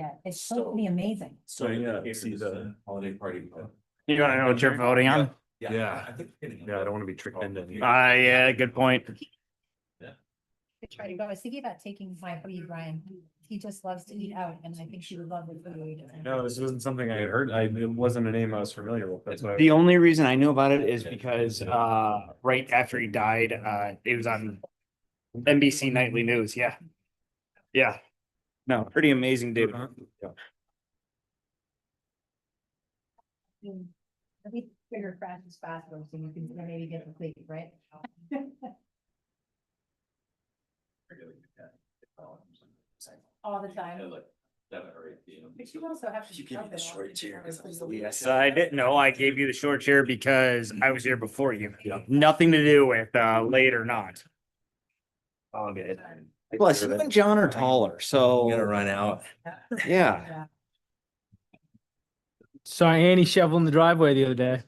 yet. It's supposed to be amazing. So yeah, see the holiday party. You want to know what you're voting on? Yeah, I think. Yeah, I don't want to be tricked into. Yeah, good point. I try to go. I was thinking about taking my lead, Ryan. He just loves to eat out, and I think she would love the food. No, this wasn't something I had heard. It wasn't a name I was familiar with. That's why. The only reason I knew about it is because right after he died, it was on NBC Nightly News. Yeah. Yeah. No, pretty amazing dude. Yeah. Let me figure Francis password so you can maybe get the plate, right? All the time. But you also have to. You give me the short chair. Yes, I didn't know. I gave you the short chair because I was here before you. Nothing to do with late or not. All good. Plus, you and John are taller, so I'm gonna run out. yeah. Saw Annie shoveling the driveway the other day.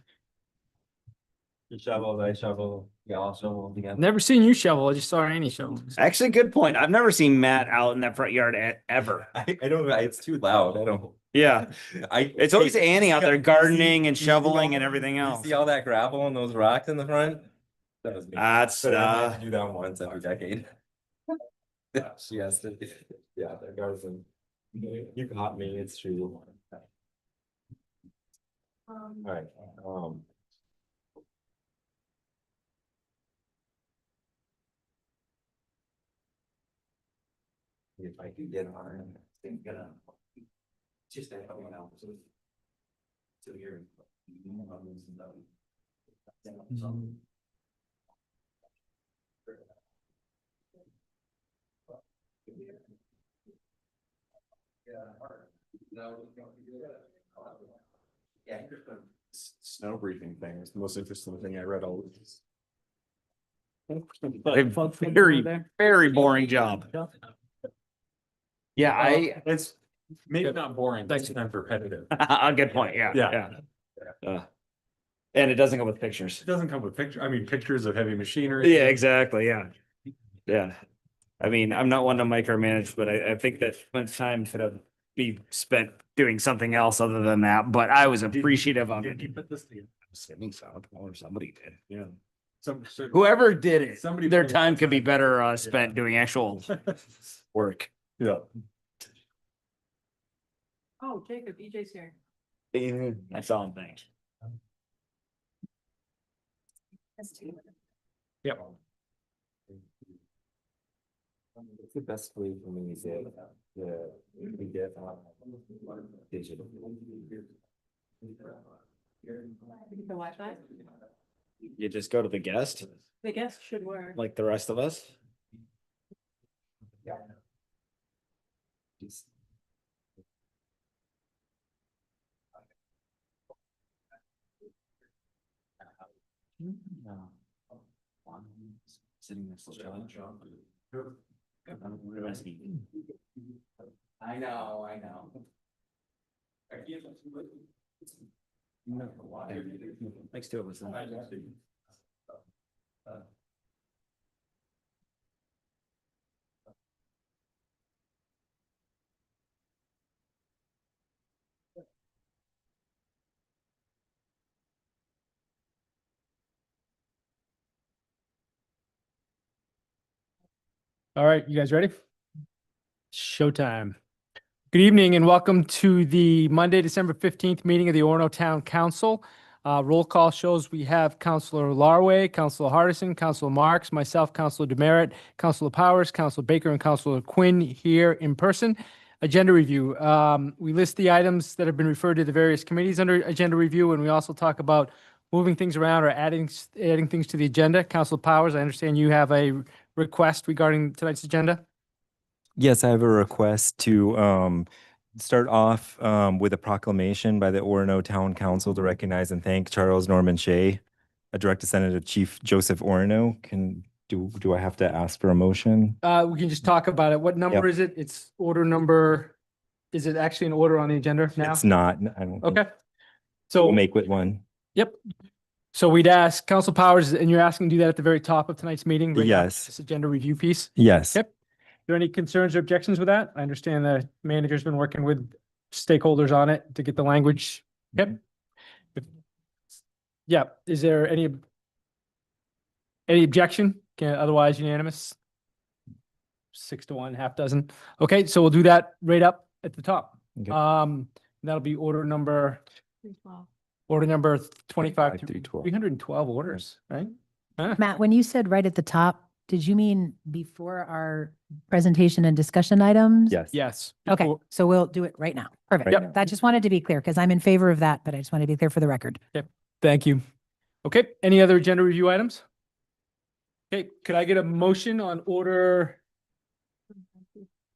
You shovel, I shovel, you all shovel together. Never seen you shovel. I just saw Annie shovel. Actually, good point. I've never seen Matt out in that front yard ever. I don't, it's too loud. I don't. Yeah, it's always Annie out there gardening and you see shoveling all- and everything You else. see all that gravel and those rocks in the front? That was me. That's But I have to do that once every decade. She has to, yeah, that garden. You caught me, it's true. Alright, if I could get on, I'm gonna. Just a couple of hours. So you're. Yeah. Snow briefing thing is the most interesting thing I read all of this. Very boring job. Yeah, It's maybe not boring, but it's not repetitive. a good point. Yeah, Yeah. And it doesn't go with pictures. It doesn't come with pictures of heavy machinery. Yeah, exactly. Yeah. Yeah. I mean, I'm not one to micromanage, but I think that much time could have be spent doing something else other than that, but I was appreciative of it. Did you put this together? Assuming so, or somebody did. Yeah. Whoever did it, Somebody their put it- time could be better spent doing actual work. Yeah. Oh, Jacob, EJ's here. That's all I'm thinking. Yep. It's the best way for me is we get digital. The Wi-Fi? You just go to the guest, The guest should work. like the rest of us. Yeah. Just- Sitting next to John. I know, I know. Next to it was. All right, you guys ready? Showtime. Good evening and welcome to the Monday, December 15th meeting of the Orono Town Council. Roll call shows we have Councilor Larway, Councilor Hardison, Councilor Marks, myself, Councilor Demerit, Councilor Powers, Councilor Baker, and Councilor Quinn here in person. Agenda review. We list the items that have been referred to the various committees under agenda review, and we also talk about moving things around or adding things to the agenda. Councilor Powers, I understand you have a request regarding tonight's agenda. Yes, I have a request to start off with a proclamation by the Orono Town Council to recognize and thank Charles Norman Shea, a direct descendant of Chief Joseph Orono. Do I have to ask for a motion? We can just talk about it. What number Yep. is it? It's order number, is it actually an order on the agenda now? It's not. I don't think Okay. So, we'll make with one. yep. So we'd ask Council Powers, and you're asking to do that at the very top of tonight's meeting? right now, Yes. This agenda review piece? Yes. Yep. there any concerns or objections with that? I understand the manager's been working with stakeholders on it to get the language. Yep. Yeah, is there any objection? Otherwise unanimous? 6-1, half dozen. Okay, so we'll do that right up at the top. Okay. That'll be order number 25 through 312. 312 orders, right? Huh? Matt, when you said right at the top, did you mean before our presentation and discussion items? Yes. Yes. Okay, Before- so we'll do it right now. Perfect. Yep. That just wanted to be clear because I'm in favor of that, but I just want to be clear for the record. Thank you. Okay, any other agenda review items? Okay, could I get a motion on order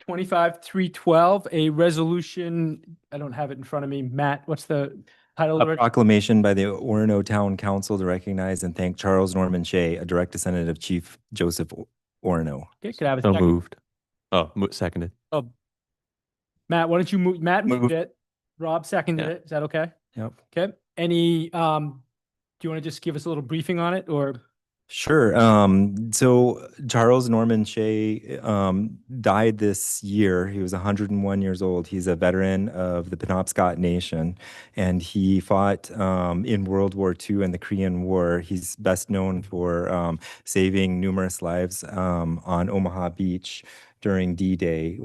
25-312, a resolution? I don't have it in front of me. Matt, what's the title of A it? proclamation by the Orono Town Council to recognize and thank Charles Norman Shea, a direct descendant of Chief Joseph Orono. Okay, could I have a So second? moved. Oh, seconded. Oh, Matt, why don't you move? Matt moved Moved. it. Rob seconded Yeah. it. Is that okay? Yep. Okay. Any, do you want to just give us a little briefing on it or? Sure. So Charles Norman Shea died this year. He was 101 years old. He's a veteran of the Penobscot Nation, and he fought in World War II and the Korean War. He's best known for saving numerous lives on Omaha Beach during D-Day,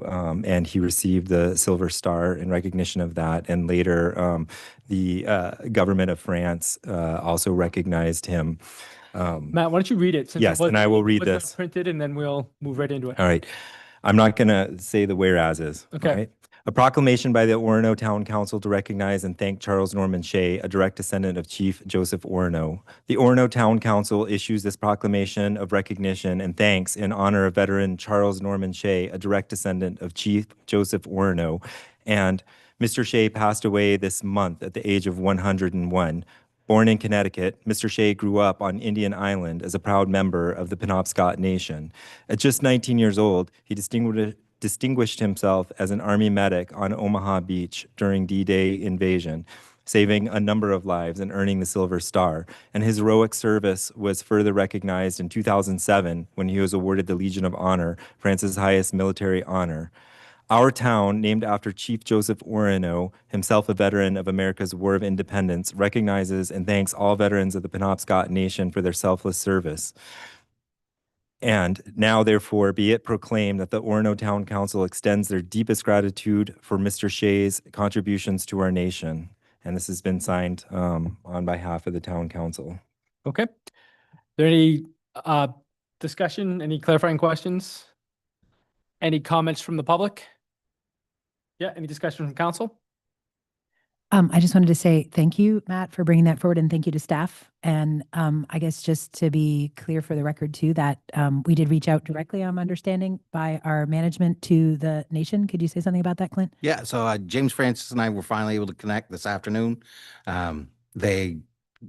and he received the Silver Star in recognition of that. And later, the government of France also recognized him. Matt, why don't you read it? since it Yes, and I will read wasn't this. Printed, and then we'll move right into it. All right. I'm not going to say the whereases. Okay. all right? A proclamation by the Orono Town Council to recognize and thank Charles Norman Shea, a direct descendant of Chief Joseph Orono. The Orono Town Council issues this proclamation of recognition and thanks in honor of veteran Charles Norman Shea, a direct descendant of Chief Joseph Orono. And Mr. Shea passed away this month at the age of 101. Born in Connecticut, Mr. Shea grew up on Indian Island as a proud member of the Penobscot Nation. At just 19 years old, he distinguished himself as an Army medic on Omaha Beach during D-Day invasion, saving a number of lives and earning the Silver Star. And his heroic service was further recognized in 2007 when he was awarded the Legion of Honor, France's highest military honor. Our town, named after Chief Joseph Orono, himself a veteran of America's War of Independence, recognizes and thanks all veterans of the Penobscot Nation for their selfless service. And now, therefore, be it proclaimed that the Orono Town Council extends their deepest gratitude for Mr. Shea's contributions to our nation. And this has been signed on behalf of the Town Council. Okay. There any discussion, any clarifying questions? Any comments from the public? Yeah, any discussion from council? I just wanted to say thank you, Matt, for bringing that forward, and thank you to staff. And I guess just to be clear for the record too, that we did reach out directly, I'm understanding, by our management to the nation. Could you say something about that, Clint? Yeah, so James Francis and I were finally able to connect this afternoon. They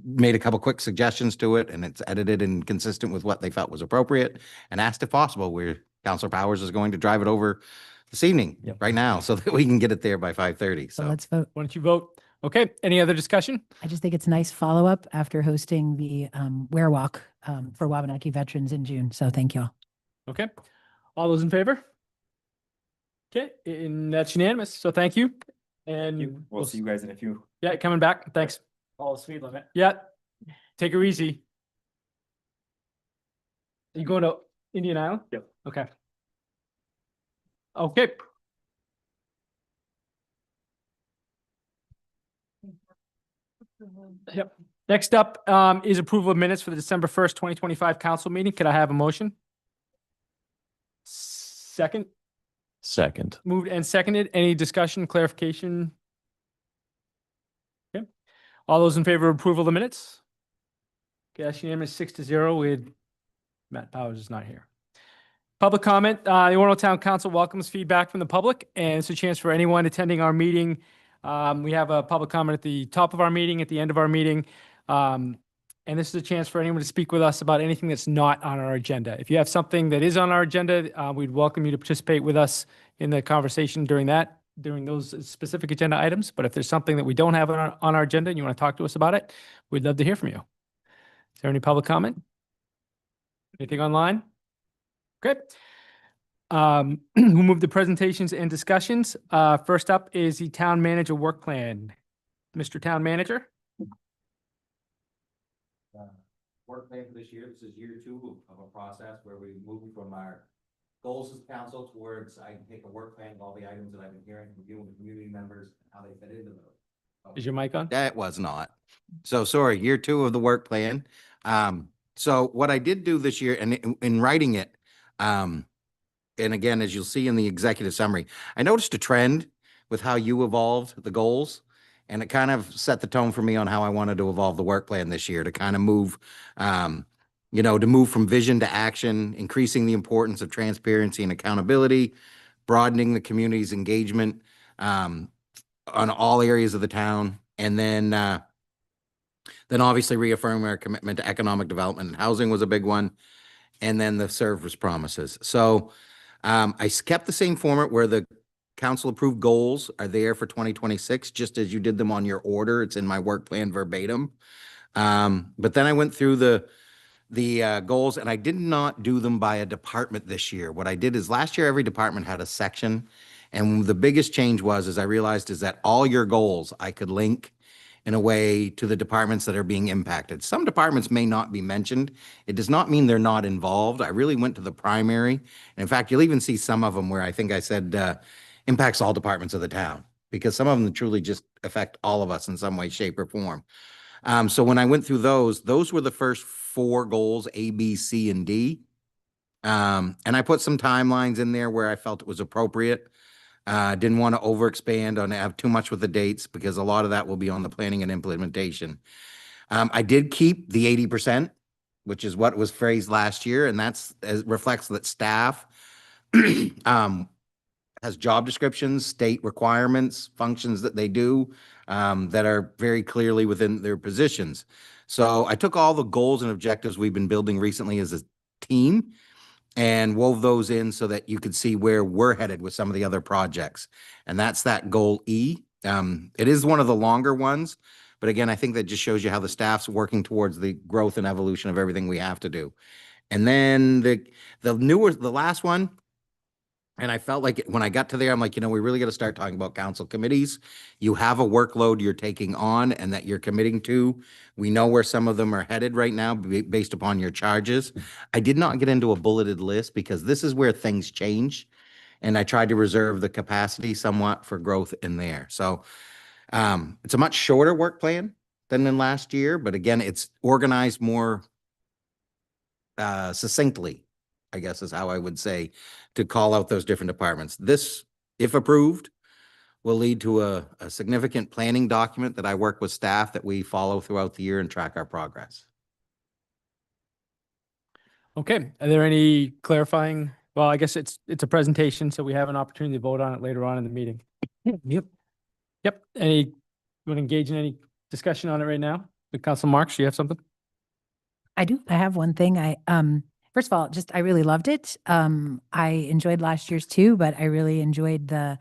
made a couple quick suggestions to it, and it's edited and consistent with what they felt was appropriate, and asked if possible, where Councilor Powers is going to drive it over this evening, Yep. right now, so that we can get it there by 5:30. So So let's vote. Why don't you vote? Okay, any other discussion? I just think it's a nice follow-up after hosting the Ware Walk for Wabanaki veterans in June. So thank you all. Okay, all those in favor? Okay, and that's unanimous, so thank you. And We'll see you guys in a few. Yeah, coming back, thanks. All speed limit. Yeah, take her easy. You going to Indian Island? Yep. Okay. Okay. Yep. Next up is approval of minutes for the December 1st, 2025 council meeting. Could I have a motion? Second, Second. moved and seconded. Any discussion, clarification? Okay. All those in favor of approval of the minutes? Okay, that's unanimous 6-0 with Matt Powers is not here. Public comment, the Orono Town Council welcomes feedback from the public, and it's a chance for anyone attending our meeting. We have a public comment at the top of our meeting, at the end of our meeting. And this is a chance for anyone to speak with us about anything that's not on our agenda. If you have something that is on our agenda, we'd welcome you to participate with us in the conversation during those specific agenda items. But if there's something that we don't have on our agenda and you want to talk to us about it, we'd love to hear from you. Is there any public comment? Anything online? Great. We'll move the presentations and discussions. First up is the town manager work plan. Mr. Town Manager? Work plan for this year. This is year 2 of a process where we move from our goals as council towards, I can take a work plan of all the items that I've been hearing from you and the community members, and how they fit into those. Is your mic on? That was not. So sorry, year 2 of the work plan. So what I did do this year and in writing it, and again, as you'll see in the executive summary, I noticed a trend with how you evolved the goals. And it kind of set the tone for me on how I wanted to evolve the work plan this year to kind of move, to move from vision to action, increasing the importance of transparency and accountability, broadening the community's engagement on all areas of the town, and then obviously reaffirming our commitment to economic development and housing was a big one, and then the service promises. So I kept the same format where the council approved goals are there for 2026, just as you did them on your order. It's in my work plan verbatim. But then I went through the goals, and I did not do them by a department this year. What I did is last year, every department had a section. And the biggest change was, I realized is that all your goals I could link in a way to the departments that are being impacted. Some departments may not be mentioned. It does not mean they're not involved. I really went to the primary. And in fact, you'll even see some of them where I think I said, impacts all departments of the town, because some of them truly just affect all of us in some way, shape, or form. So when I went through those were the first 4 goals, A, B, C, and D. And I put some timelines in there where I felt it was appropriate. Didn't want to overexpand on have too much with the dates, because a lot of that will be on the planning and implementation. I did keep the 80%, which is what was phrased last year, and reflects that staff has job descriptions, state requirements, functions that they do that are very clearly within their positions. So I took all the goals and objectives we've been building recently as a team and wove those in so that you could see where we're headed with some of the other projects. And that's that goal E. It is one of the longer ones, but again, I think that just shows you how the staff's working towards the growth and evolution of everything we have to do. And then the last one, and I felt like when I got to there, I'm like, we really got to start talking about council committees. You have a workload you're taking on and that you're committing to. We know where some of them are headed right now based upon your charges. I did not get into a bulleted list because this is where things change. And I tried to reserve the capacity somewhat for growth in there. So it's a much shorter work plan than in last year. But again, it's organized more succinctly, I guess is how I would say, to call out those different departments. This, if approved, will lead to a significant planning document that I work with staff that we follow throughout the year and track our progress. Okay. Are there any clarifying? Well, I guess it's a presentation, so we have an opportunity to vote on it later on in the meeting. Yep. Yep. You want to engage in any discussion on it right now? Council Marks, do you have something? I do. I have one thing. First of all, I really loved it. I enjoyed last year's too, but I really enjoyed the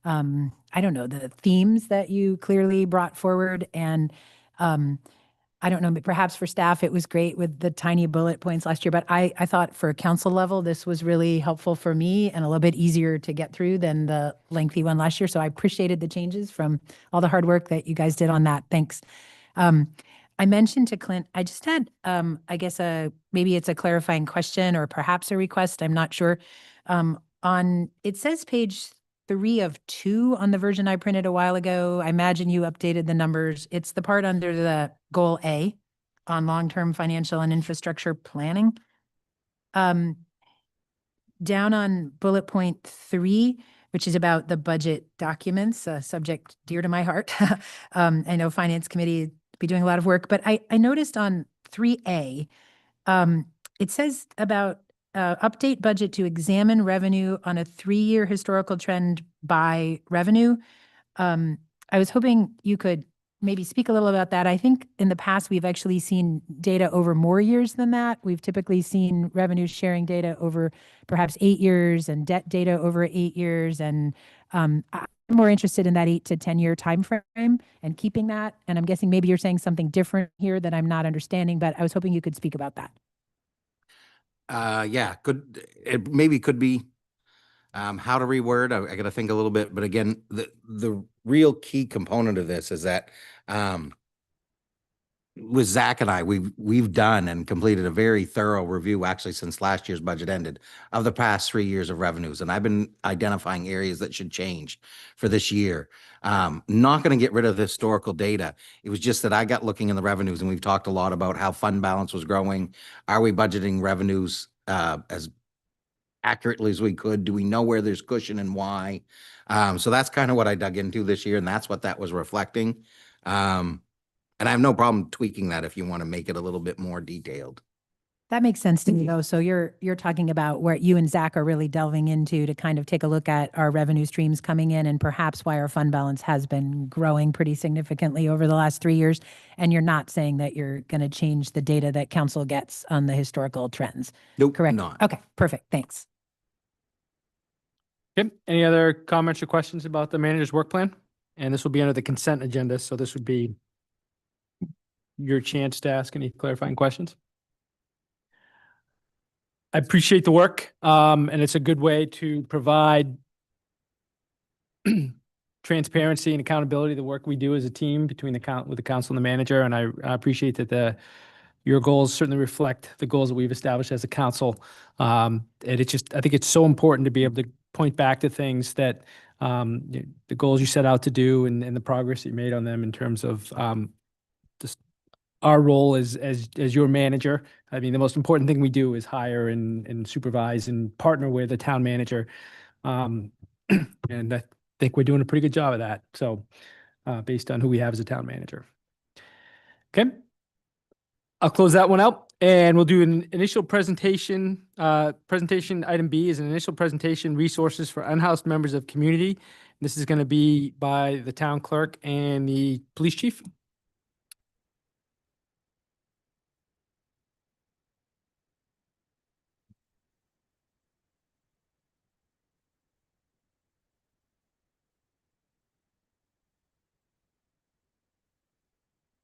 the themes that you clearly brought forward. And I don't know, but perhaps for staff, it was great with the tiny bullet points last year, but I thought for council level, this was really helpful for me and a little bit easier to get through than the lengthy one last year. So I appreciated the changes from all the hard work that you guys did on that. Thanks. I mentioned to Clint, I just had, I guess, maybe it's a clarifying question or perhaps a request. I'm not sure. It says page 3 of 2 on the version I printed a while ago. I imagine you updated the numbers. It's the part under the goal A on long-term financial and infrastructure planning. Down on bullet point 3, which is about the budget documents, a subject dear to my heart. I know Finance Committee be doing a lot of work, but I noticed on 3A, it says about update budget to examine revenue on a 3-year historical trend by revenue. I was hoping you could maybe speak a little about that. I think in the past, we've actually seen data over more years than that. We've typically seen revenue sharing data over perhaps 8 years and debt data over 8 years. And I'm more interested in that 8 to 10 year time frame and keeping that. And I'm guessing maybe you're saying something different here that I'm not understanding, but I was hoping you could speak about that. Yeah, it maybe could be How to reword, I got to think a little bit, but again, the real key component of this is that, with Zach and I, we've done and completed a very thorough review, actually since last year's budget ended, of the past 3 years of revenues, and I've been identifying areas that should change for this year. Not going to get rid of the historical data. It was just that I got looking in the revenues, and we've talked a lot about how fund balance was growing. Are we budgeting revenues as accurately as we could? Do we know where there's cushion and why? So that's kind of what I dug into this year, and that's what that was reflecting. And I have no problem tweaking that if you want to make it a little bit more detailed. That makes sense to me though. So you're talking about where you and Zach are really delving into to kind of take a look at our revenue streams coming in and perhaps why our fund balance has been growing pretty significantly over the last 3 years. And you're not saying that you're going to change the data that council gets on the historical trends. Nope, Correct? not. Okay, perfect. Thanks. Okay, any other comments or questions about the manager's work plan? And this will be under the consent agenda, so this would be your chance to ask any clarifying questions. I appreciate the work, and it's a good way to provide transparency and accountability, the work we do as a team between with the council and the manager. And I appreciate that your goals certainly reflect the goals that we've established as a council. And it's just, I think it's so important to be able to point back to things that the goals you set out to do and the progress that you made on them in terms of just our role as your manager. I mean, the most important thing we do is hire and supervise and partner with the town manager. And I think we're doing a pretty good job of that. So based on who we have as a town manager. Okay. I'll close that one out and we'll do an initial presentation. Presentation item B is an initial presentation resources for unhoused members of community. This is going to be by the town clerk and the police chief.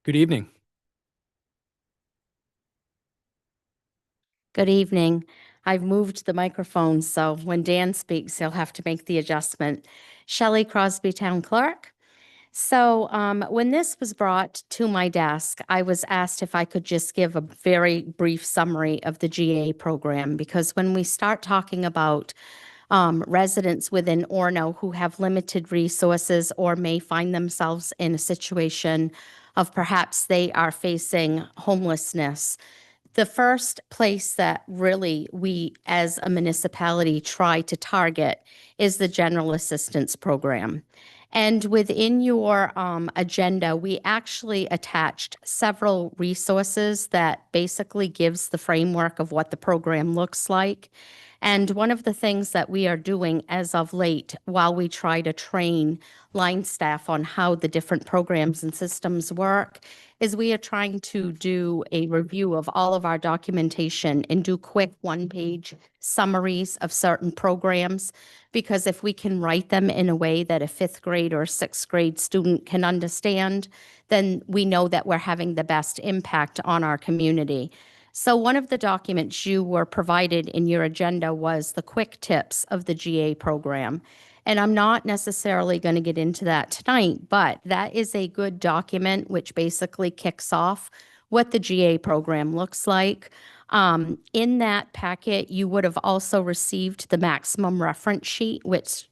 Good evening. Good evening. I've moved the microphone, so when Dan speaks, he'll have to make the adjustment. Shelley Crosby, Town Clerk. So when this was brought to my desk, I was asked if I could just give a very brief summary of the GA program, because when we start talking about residents within Orono who have limited resources or may find themselves in a situation of perhaps they are facing homelessness, the first place that really we as a municipality try to target is the general assistance program. And within your agenda, we actually attached several resources that basically gives the framework of what the program looks like. And one of the things that we are doing as of late, while we try to train line staff on how the different programs and systems work, is we are trying to do a review of all of our documentation and do quick one-page summaries of certain programs. Because if we can write them in a way that a 5th grade or 6th grade student can understand, then we know that we're having the best impact on our community. So one of the documents you were provided in your agenda was the quick tips of the GA program. And I'm not necessarily going to get into that tonight, but that is a good document which basically kicks off what the GA program looks like. In that packet, you would have also received the maximum reference sheet, which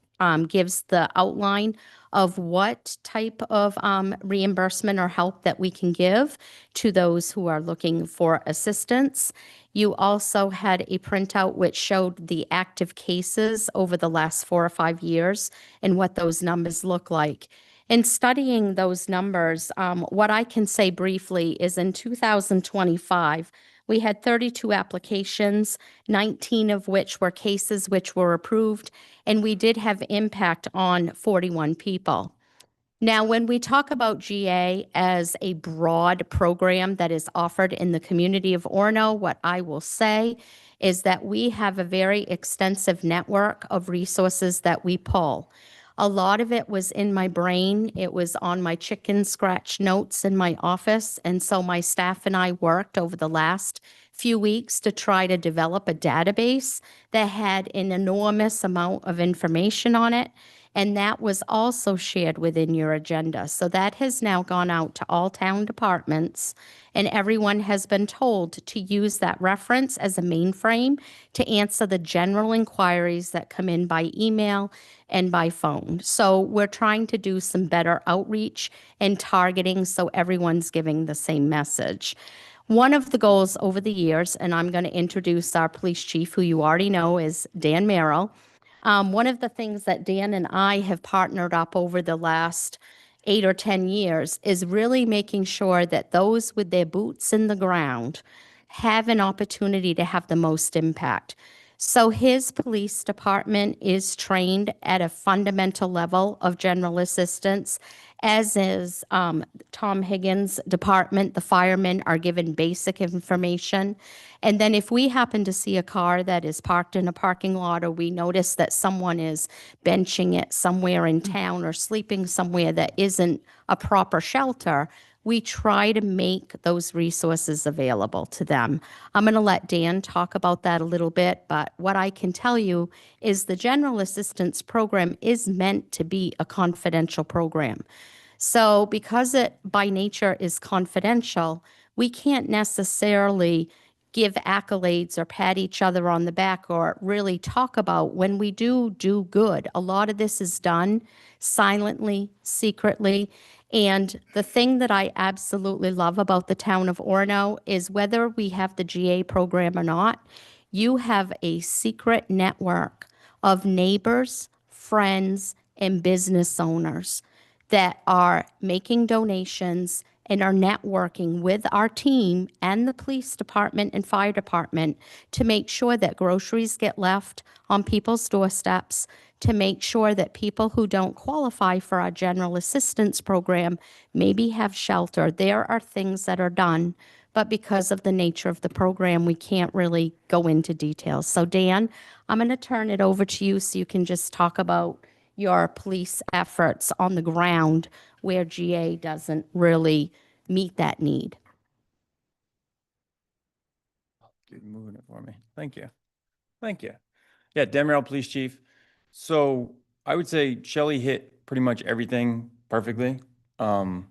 gives the outline of what type of reimbursement or help that we can give to those who are looking for assistance. You also had a printout which showed the active cases over the last 4 or 5 years and what those numbers look like. In studying those numbers, what I can say briefly is in 2025, we had 32 applications, 19 of which were cases which were approved, and we did have impact on 41 people. Now, when we talk about GA as a broad program that is offered in the community of Orono, what I will say is that we have a very extensive network of resources that we pull. A lot of it was in my brain. It was on my chicken scratch notes in my office. And so my staff and I worked over the last few weeks to try to develop a database that had an enormous amount of information on it. And that was also shared within your agenda. So that has now gone out to all town departments, and everyone has been told to use that reference as a mainframe to answer the general inquiries that come in by email and by phone. So we're trying to do some better outreach and targeting so everyone's giving the same message. One of the goals over the years, and I'm going to introduce our police chief, who you already know is Dan Merrill. One of the things that Dan and I have partnered up over the last 8 or 10 years is really making sure that those with their boots in the ground have an opportunity to have the most impact. So his police department is trained at a fundamental level of general assistance, as is Tom Higgins' department. The firemen are given basic information. And then if we happen to see a car that is parked in a parking lot, or we notice that someone is benching it somewhere in town or sleeping somewhere that isn't a proper shelter, we try to make those resources available to them. I'm going to let Dan talk about that a little bit, but what I can tell you is the General Assistance Program is meant to be a confidential program. So because it by nature is confidential, we can't necessarily give accolades or pat each other on the back or really talk about when we do good. A lot of this is done silently, secretly. And the thing that I absolutely love about the town of Orono is whether we have the GA program or not, you have a secret network of neighbors, friends, and business owners that are making donations and are networking with our team and the police department and fire department to make sure that groceries get left on people's doorsteps, to make sure that people who don't qualify for our general assistance program maybe have shelter. There are things that are done, but because of the nature of the program, we can't really go into details. So Dan, I'm going to turn it over to you so you can just talk about your police efforts on the ground where GA doesn't really meet that need. Keep moving it for me. Thank you. Thank you. Yeah, Demerel Police Chief. So I would say Shelley hit pretty much everything perfectly. The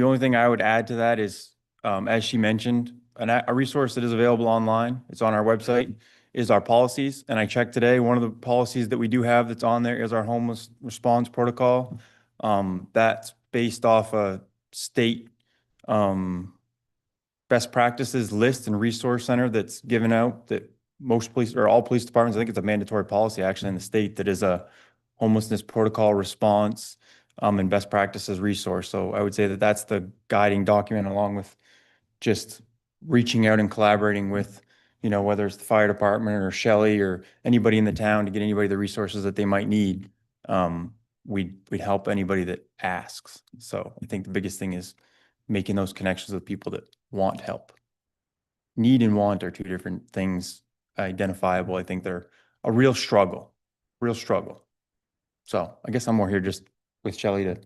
only thing I would add to that is, as she mentioned, a resource that is available online, it's on our website, is our policies. And I checked today, one of the policies that we do have that's on there is our homeless response protocol. That's based off a state best practices list and resource center that's given out that most police or all police departments, I think it's a mandatory policy actually in the state, that is a homelessness protocol response and best practices resource. So I would say that that's the guiding document, along with just reaching out and collaborating with, you know, whether it's the fire department or Shelley or anybody in the town to get anybody the resources that they might need. We'd help anybody that asks. So I think the biggest thing is making those connections with people that want help. Need and want are two different things, identifiable. I think they're a real struggle. So I guess I'm more here just with Shelley to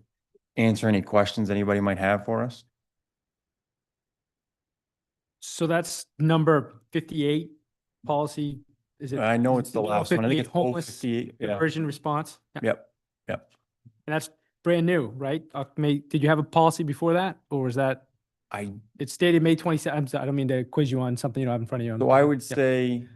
answer any questions anybody might have for us. So that's number 58 policy. Is it? I know it's the last one. I think it's homeless 58. Yeah. diversion response. Yeah. Yep. And that's brand new, right? Did you have a policy before that, or was that? It's stated May 27th. I don't mean to quiz you on something you don't have in front of you. So I would say,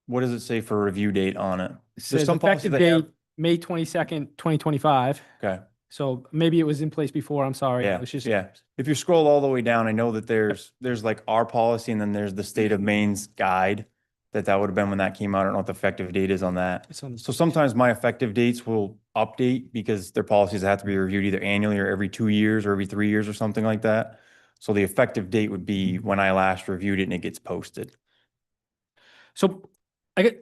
what does it say for review date on it? It says effective date, May 22nd, 2025. Okay. So maybe it was in place before. I'm sorry. Yeah, It's just, yeah. If you scroll all the way down, I know that there's like our policy, and then there's the state of Maine's guide that would have been when that came out. I don't know what the effective date is on that. It's on the- So sometimes my effective dates will update because their policies have to be reviewed either annually or every 2 years or every 3 years or something like that. So the effective date would be when I last reviewed it and it gets posted. So I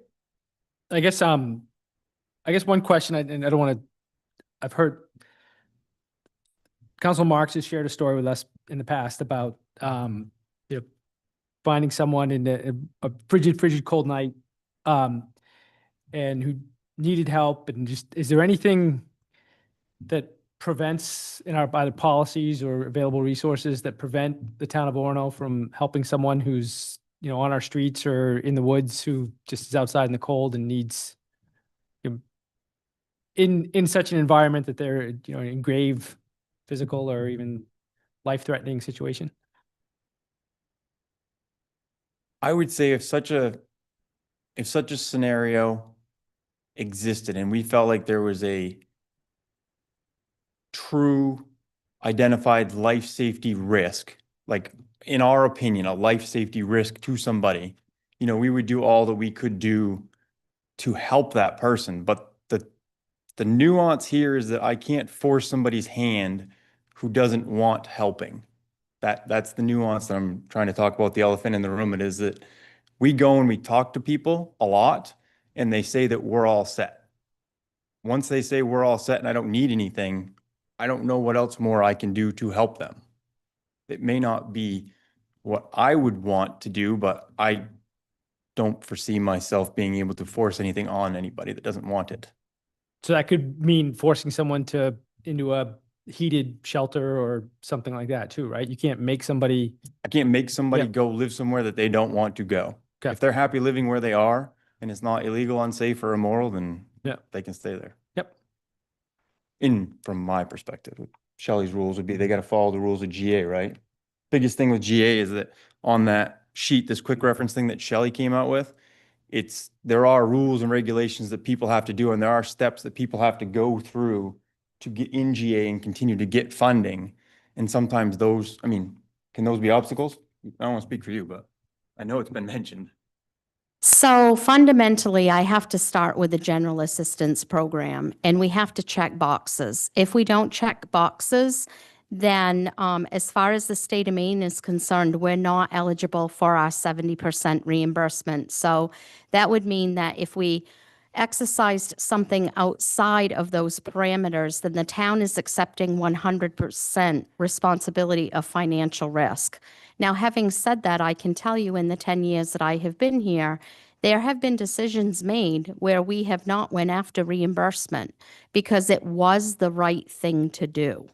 guess one question, and I don't want to, I've heard Council Marks has shared a story with us in the past about, you know, finding someone in a frigid cold night, and who needed help, and just, is there anything that prevents in our by the policies or available resources that prevent the town of Orono from helping someone who's on our streets or in the woods who just is outside in the cold and needs, in such an environment that they're, in grave physical or even life-threatening situation? I would say if such a scenario existed and we felt like there was a true identified life safety risk, like in our opinion, a life safety risk to somebody, we would do all that we could do to help that person. But the nuance here is that I can't force somebody's hand who doesn't want helping. That's the nuance that I'm trying to talk about, the elephant in the room. It is that we go and we talk to people a lot and they say that we're all set. Once they say we're all set and I don't need anything, I don't know what else more I can do to help them. It may not be what I would want to do, but I don't foresee myself being able to force anything on anybody that doesn't want it. So that could mean forcing someone into a heated shelter or something like that too, right? You can't make somebody. I can't make somebody Yeah. go live somewhere that they don't want to go. Okay. If they're happy living where they are and it's not illegal, unsafe, or immoral, then Yeah. they can stay there. Yep. From my perspective, Shelley's rules would be they got to follow the rules of GA, right? Biggest thing with GA is that on that sheet, this quick reference thing that Shelley came out with, there are rules and regulations that people have to do, and there are steps that people have to go through to get in GA and continue to get funding. And sometimes those, can those be obstacles? I don't want to speak for you, but I know it's been mentioned. So fundamentally, I have to start with the general assistance program, and we have to check boxes. If we don't check boxes, then as far as the state of Maine is concerned, we're not eligible for our 70% reimbursement. So that would mean that if we exercised something outside of those parameters, then the town is accepting 100% responsibility of financial risk. Now, having said that, I can tell you in the 10 years that I have been here, there have been decisions made where we have not went after reimbursement because it was the right thing to do.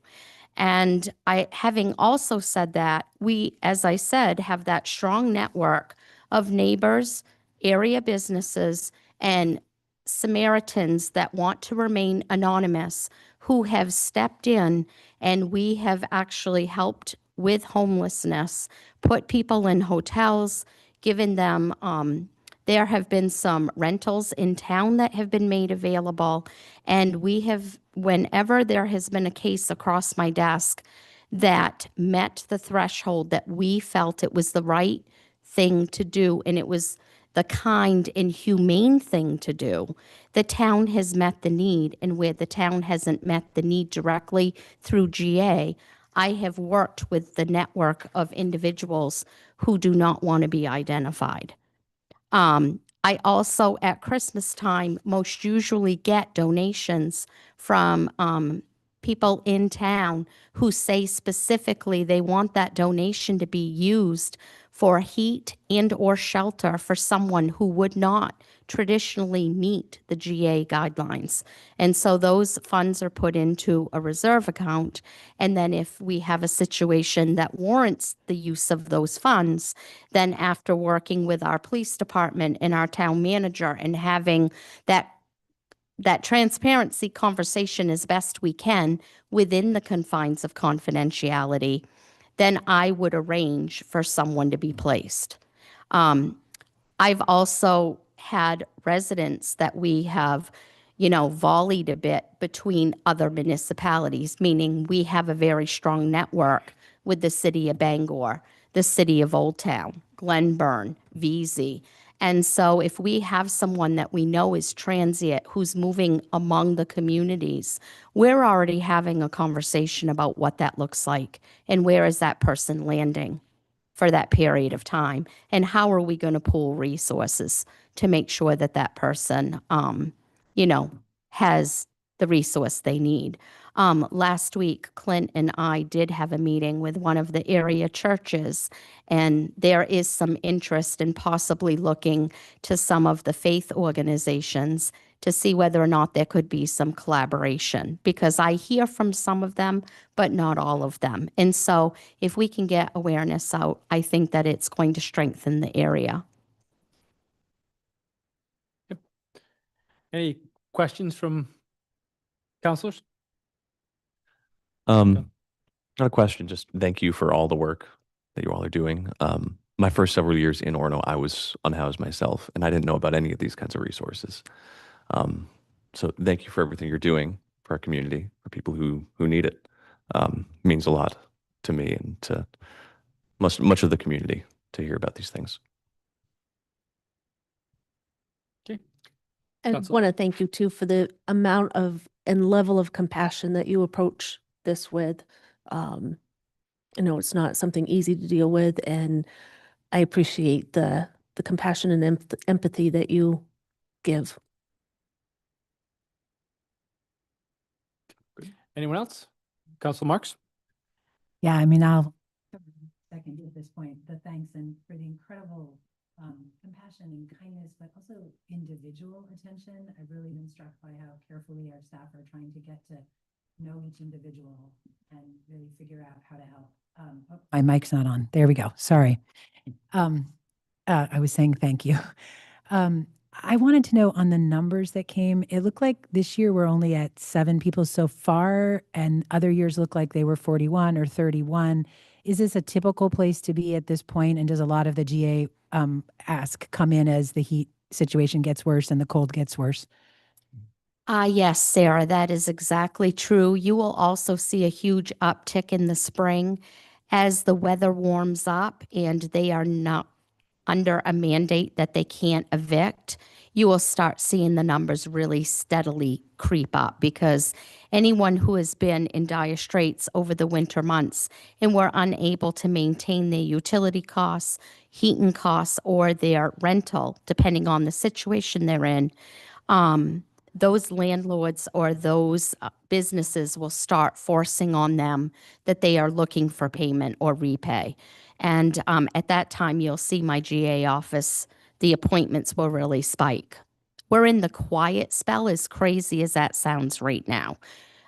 And having also said that, we, as I said, have that strong network of neighbors, area businesses, and Samaritans that want to remain anonymous who have stepped in, and we have actually helped with homelessness, put people in hotels, given them, there have been some rentals in town that have been made available. And we have, whenever there has been a case across my desk that met the threshold that we felt it was the right thing to do, and it was the kind and humane thing to do, the town has met the need. And where the town hasn't met the need directly through GA, I have worked with the network of individuals who do not want to be identified. I also, at Christmas time, most usually get donations from people in town who say specifically they want that donation to be used for heat and or shelter for someone who would not traditionally meet the GA guidelines. And so those funds are put into a reserve account. And then if we have a situation that warrants the use of those funds, then after working with our police department and our town manager and having that transparency conversation as best we can within the confines of confidentiality, then I would arrange for someone to be placed. I've also had residents that we have, volleyed a bit between other municipalities, meaning we have a very strong network with the city of Bangor, the city of Old Town, Glenburn, VZ. And so if we have someone that we know is transient who's moving among the communities, we're already having a conversation about what that looks like and where is that person landing for that period of time, and how are we going to pool resources to make sure that that person, has the resource they need. Last week, Clint and I did have a meeting with one of the area churches, and there is some interest in possibly looking to some of the faith organizations to see whether or not there could be some collaboration, because I hear from some of them, but not all of them. And so if we can get awareness out, I think that it's going to strengthen the area. Any questions from counselors? Not a question, just thank you for all the work that you all are doing. My first several years in Orono, I was unhoused myself, and I didn't know about any of these kinds of resources. So thank you for everything you're doing for our community, for people who need it. Means a lot to me and to much of the community to hear about these things. I Counsel. want to thank you too for the amount of and level of compassion that you approach this with. I know it's not something easy to deal with, and I appreciate the compassion and empathy that you give. Anyone else? Council Marks? Yeah, I mean, I'll second at this point, the thanks and for the incredible compassion and kindness, but also individual attention. I've really been struck by how carefully our staff are trying to get to know each individual and really figure out how to help. My mic's not on. There we go. Sorry. I was saying thank you. I wanted to know on the numbers that came, it looked like this year we're only at 7 people so far, and other years look like they were 41 or 31. Is this a typical place to be at this point? And does a lot of the GA ask come in as the heat situation gets worse and the cold gets worse? Yes, Sarah, that is exactly true. You will also see a huge uptick in the spring as the weather warms up and they are not under a mandate that they can't evict. You will start seeing the numbers really steadily creep up, because anyone who has been in dire straits over the winter months and were unable to maintain their utility costs, heating costs, or their rental, depending on the situation they're in, those landlords or those businesses will start forcing on them that they are looking for payment or repay. And at that time, you'll see my GA office, the appointments will really spike. We're in the quiet spell, as crazy as that sounds right now.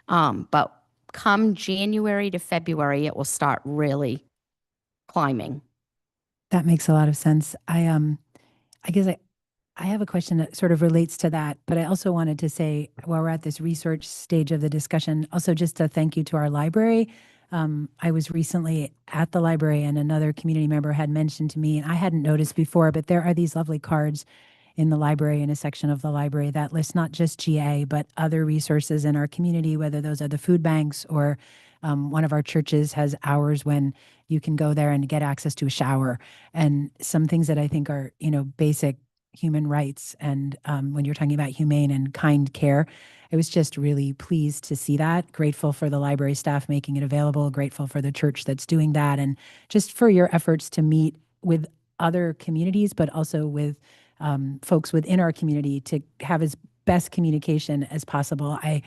But come January to February, it will start really climbing. That makes a lot of sense. I guess I have a question that sort of relates to that, but I also wanted to say, while we're at this research stage of the discussion, also just a thank you to our library. I was recently at the library and another community member had mentioned to me, and I hadn't noticed before, but there are these lovely cards in the library, in a section of the library that list not just GA, but other resources in our community, whether those are the food banks or one of our churches has hours when you can go there and get access to a shower, and some things that I think are, basic human rights. And when you're talking about humane and kind care, I was just really pleased to see that. Grateful for the library staff making it available, grateful for the church that's doing that, and just for your efforts to meet with other communities, but also with folks within our community to have as best communication as possible. I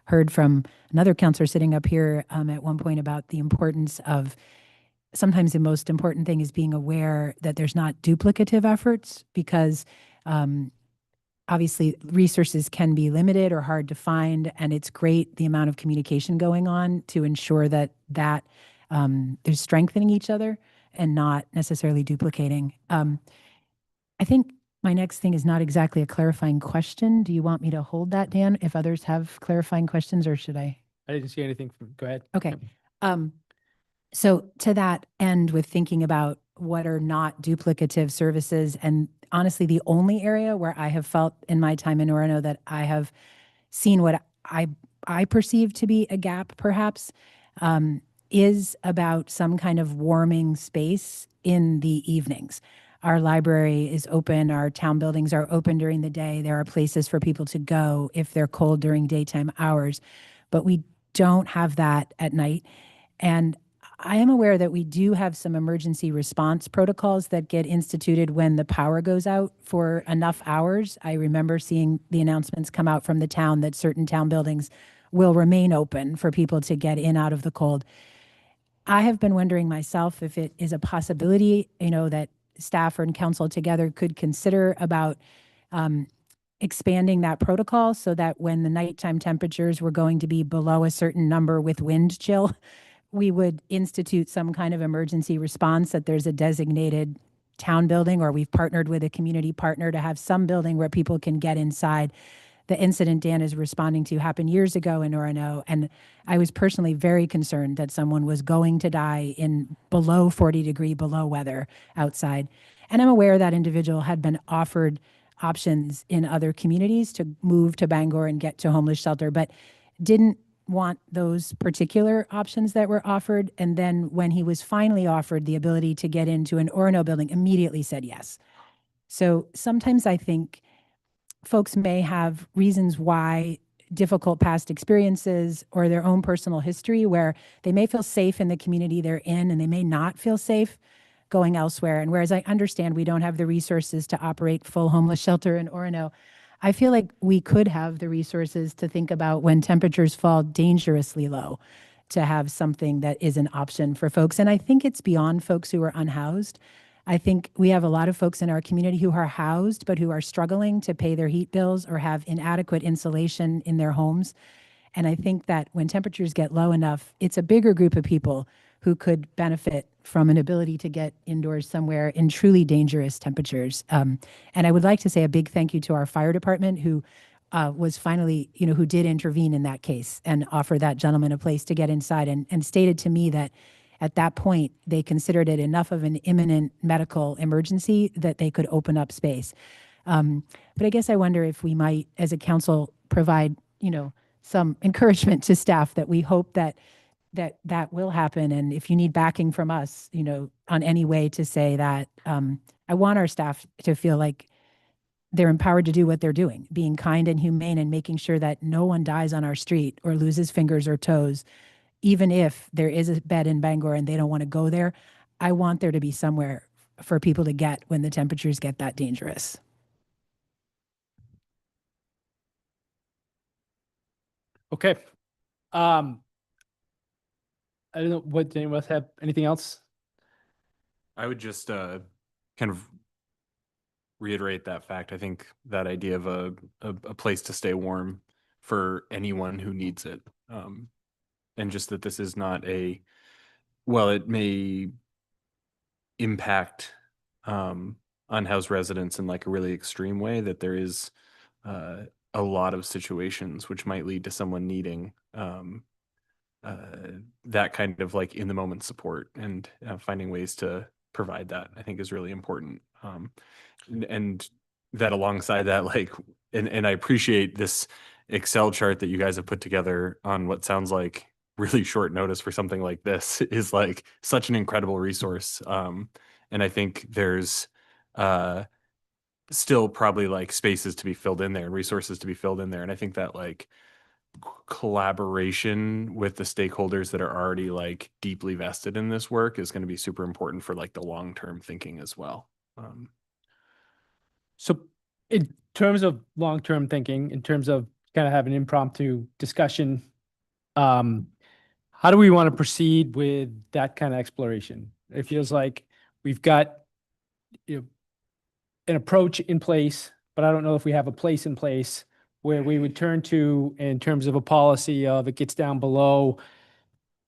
heard from another counselor sitting up here at one point about the importance of, sometimes the most important thing is being aware that there's not duplicative efforts, because obviously resources can be limited or hard to find, and it's great the amount of communication going on to ensure that there's strengthening each other and not necessarily duplicating. I think my next thing is not exactly a clarifying question. Do you want me to hold that, Dan, if others have clarifying questions, or should I? I didn't see anything from, go ahead. Okay. So to that end, with thinking about what are not duplicative services, and honestly, the only area where I have felt in my time in Orono that I have seen what I perceive to be a gap, perhaps, is about some kind of warming space in the evenings. Our library is open, our town buildings are open during the day. There are places for people to go if they're cold during daytime hours, but we don't have that at night. And I am aware that we do have some emergency response protocols that get instituted when the power goes out for enough hours. I remember seeing the announcements come out from the town that certain town buildings will remain open for people to get in out of the cold. I have been wondering myself if it is a possibility, that staff and council together could consider about expanding that protocol so that when the nighttime temperatures were going to be below a certain number with wind chill, we would institute some kind of emergency response, that there's a designated town building, or we've partnered with a community partner to have some building where people can get inside. The incident Dan is responding to happened years ago in Orono, and I was personally very concerned that someone was going to die in below 40-degree below weather outside. And I'm aware that individual had been offered options in other communities to move to Bangor and get to homeless shelter, but didn't want those particular options that were offered. And then when he was finally offered the ability to get into an Orono building, immediately said yes. So sometimes I think folks may have reasons why, difficult past experiences or their own personal history, where they may feel safe in the community they're in and they may not feel safe going elsewhere. And whereas I understand we don't have the resources to operate full homeless shelter in Orono, I feel like we could have the resources to think about when temperatures fall dangerously low, to have something that is an option for folks. And I think it's beyond folks who are unhoused. I think we have a lot of folks in our community who are housed, but who are struggling to pay their heat bills or have inadequate insulation in their homes. And I think that when temperatures get low enough, it's a bigger group of people who could benefit from an ability to get indoors somewhere in truly dangerous temperatures. And I would like to say a big thank you to our fire department, who was finally, who did intervene in that case and offer that gentleman a place to get inside, and stated to me that at that point, they considered it enough of an imminent medical emergency that they could open up space. But I guess I wonder if we might, as a council, provide, some encouragement to staff that we hope that will happen. And if you need backing from us, on any way to say that, I want our staff to feel like they're empowered to do what they're doing, being kind and humane and making sure that no one dies on our street or loses fingers or toes. Even if there is a bed in Bangor and they don't want to go there, I want there to be somewhere for people to get when the temperatures get that dangerous. Okay. I don't know, what, anyone else have anything else? I would just kind of reiterate that fact. I think that idea of a place to stay warm for anyone who needs it. And just that this is not well, it may impact unhoused residents in like a really extreme way, that there is a lot of situations which might lead to someone needing that kind of like in the moment support, and finding ways to provide that, I think, is really important. And that alongside that, like, and I appreciate this Excel chart that you guys have put together on what sounds like really short notice for something like this, is like such an incredible resource. And I think there's still probably like spaces to be filled in there and resources to be filled in there. And I think that like collaboration with the stakeholders that are already like deeply vested in this work is going to be super important for like the long-term thinking as well. So in terms of long-term thinking, in terms of kind of have an impromptu discussion, how do we want to proceed with that kind of exploration? It feels like we've got, an approach in place, but I don't know if we have a place in place where we would turn to in terms of a policy of it gets down below.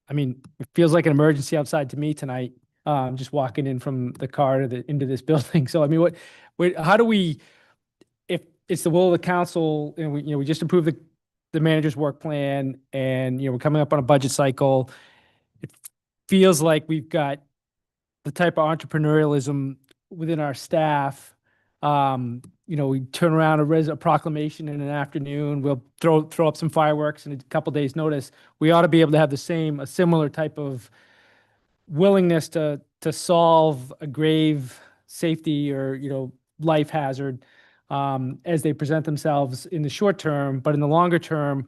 I mean, it feels like an emergency outside to me tonight, just walking in from the car into this building. So, I mean, how do we, if it's the will of the council, and we just approved the manager's work plan, and, we're coming up on a budget cycle, it feels like we've got the type of entrepreneurialism within our staff. We turn around a proclamation in an afternoon, we'll throw up some fireworks in a couple days' notice. We ought to be able to have a similar type of willingness to solve a grave safety or, life hazard as they present themselves in the short term. But in the longer term,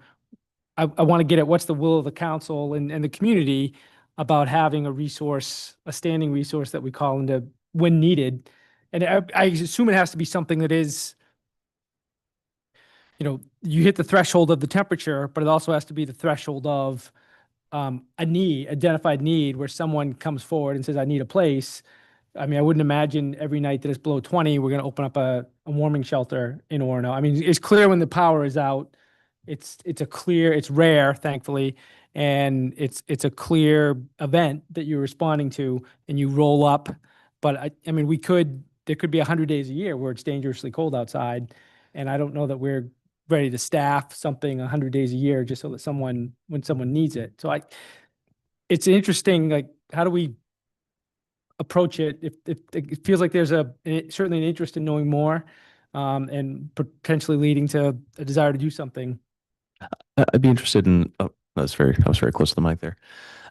I want to get at what's the will of the council and the community about having a standing resource that we call into when needed. And I assume it has to be something that is, you hit the threshold of the temperature, but it also has to be the threshold of identified need, where someone comes forward and says, I need a place. I mean, I wouldn't imagine every night that it's below 20, we're going to open up a a warming shelter in Orono. I mean, it's clear when the power is out. It's rare, thankfully, and it's a clear event that you're responding to, and you roll up. But I mean, there could be 100 days a year where it's dangerously cold outside, and I don't know that we're ready to staff something 100 days a year just so that when someone needs it. So it's interesting, like, how do we approach it? If it feels like there's certainly an interest in knowing more, and potentially leading to a desire to do something. I'd be interested in, oh, I was very close to the mic there.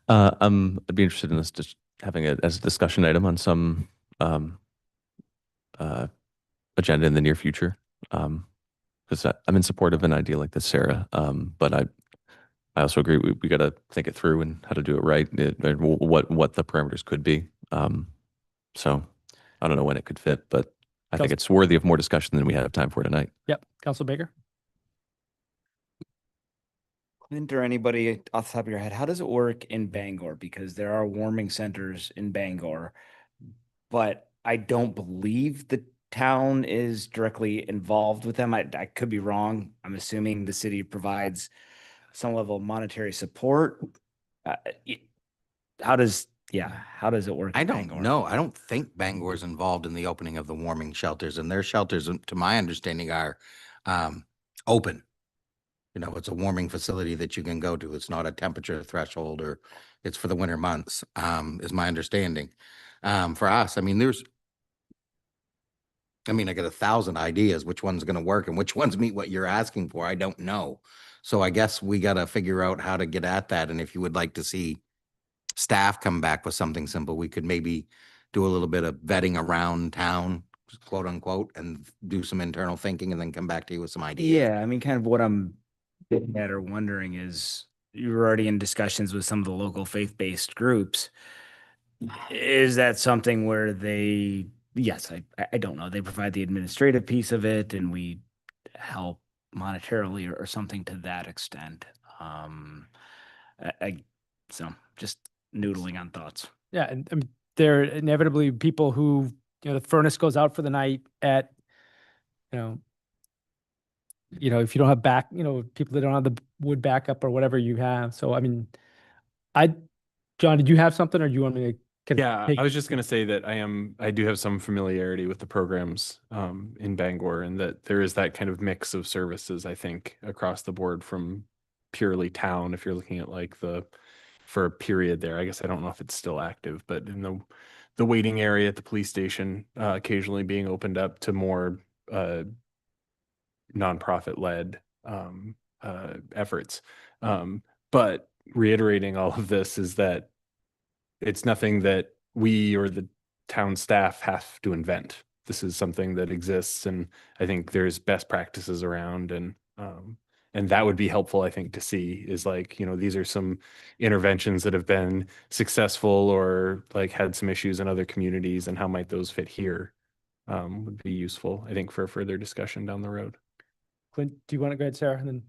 I'd be interested in this just having it as a discussion item on some uh, agenda in the near future. Because I'm in support of an idea like this, Sarah. But I also agree we got to think it through and how to do it right, and what the parameters could be. So I don't know when it could fit, but I think it's worthy of more discussion than we have time for tonight. Yep, Councilor Baker. Clint or anybody off the top of your head, how does it work in Bangor? Because there are warming centers in Bangor, but I don't believe the town is directly involved with them. I could be wrong. I'm assuming the city provides some level of monetary support. How does it work? I in don't Bangor? know. I don't think Bangor's involved in the opening of the warming shelters, and their shelters, to my understanding, are open. You know, it's a warming facility that you can go to. It's not a temperature threshold, or it's for the winter months, is my understanding. For us, I mean, I got 1,000 ideas, which one's going to work and which ones meet what you're asking for. I don't know. So I guess we got to figure out how to get at that. And if you would like to see staff come back with something simple, we could maybe do a little bit of vetting around town, quote unquote, and do some internal thinking and then come back to you with some ideas. Yeah, I mean, kind of what I'm getting at or wondering is you're already in discussions with some of the local faith-based groups. Is that something where yes, I don't know. They provide the administrative piece of it and we help monetarily or something to that extent. So just noodling on thoughts. Yeah, and I mean, there are inevitably people who, the furnace goes out for the night at, if you don't have people that don't have the wood backup or whatever you have. So, I mean, John, did you have something, or do you want me to? Yeah, I was just going to say that I do have some familiarity with the programs in Bangor, and that there is that kind of mix of services, I think, across the board from purely town. If you're looking at like for a period there, I guess I don't know if it's still active, but in the waiting area at the police station, occasionally being opened up to more nonprofit led efforts. But reiterating all of this is that it's nothing that we or the town staff have to invent. This is something that exists, and I think there's best practices around, and that would be helpful, I think, to see is like, these are some interventions that have been successful or like had some issues in other communities, and how might those fit here, would be useful, I think, for further discussion down the road. Clint, do you want to go ahead, Sarah? And then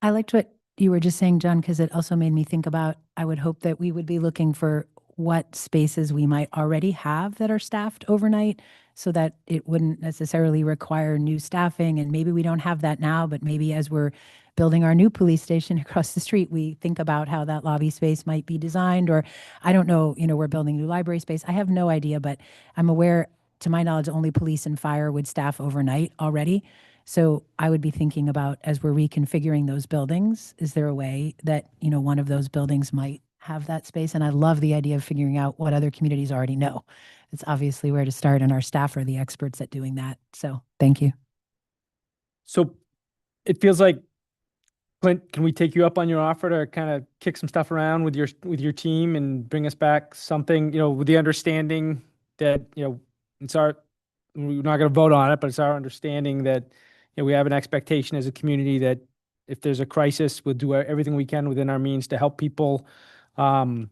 I liked what you were just saying, John, because it also made me think about, I would hope that we would be looking for what spaces we might already have that are staffed overnight, so that it wouldn't necessarily require new staffing. And maybe we don't have that now, but maybe as we're building our new police station across the street, we think about how that lobby space might be designed. Or I don't know, we're building new library space. I have no idea, but I'm aware, to my knowledge, only police and fire would staff overnight already. So I would be thinking about, as we're reconfiguring those buildings, is there a way that, one of those buildings might have that space? And I love the idea of figuring out what other communities already know. It's obviously where to start, and our staff are the experts at doing that. So thank you. So it feels like, Clint, can we take you up on your offer to kind of kick some stuff around with your team and bring us back something, with the understanding that, we're not going to vote on it, but it's our understanding that, we have an expectation as a community that if there's a crisis, we'll do everything we can within our means to help people. But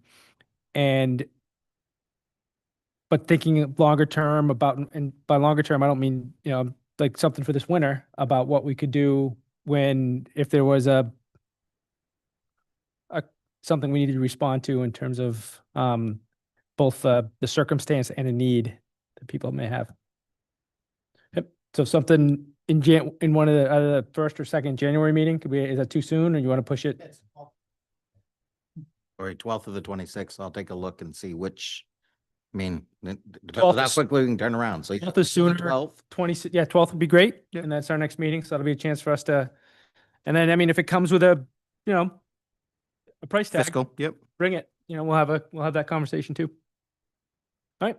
thinking longer term about, and by longer term, I don't mean, like something for this winter, about what we could do if there was something we needed to respond to in terms of both the circumstance and a need that people may have. Yep. So something in one of the first or second January meeting, is that too soon, or you want to push it? All right, 12th of the 26th, I'll take a look and see which, I mean, 12th how is- quickly we can turn around. So 12th is sooner. 12th, 12th would be great, and that's our next meeting, so that'll be a chance for us to, and then, I mean, if it comes with a, a price tag, fiscal, yep. bring it, we'll have that conversation too. All right,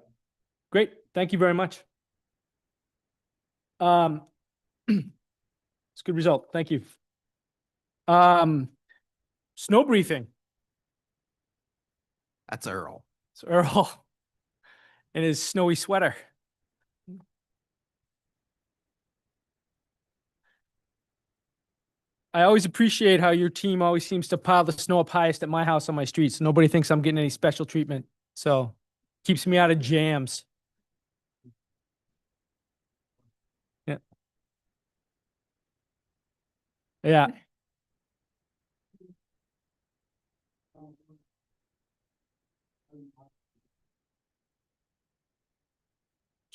great, thank you very much. It's a good result, thank you. Snow briefing, That's Earl. it's Earl in his snowy sweater. I always appreciate how your team always seems to pile the snow up highest at my house on my streets. Nobody thinks I'm getting any special treatment. So keeps me out of jams. Yeah. Yeah.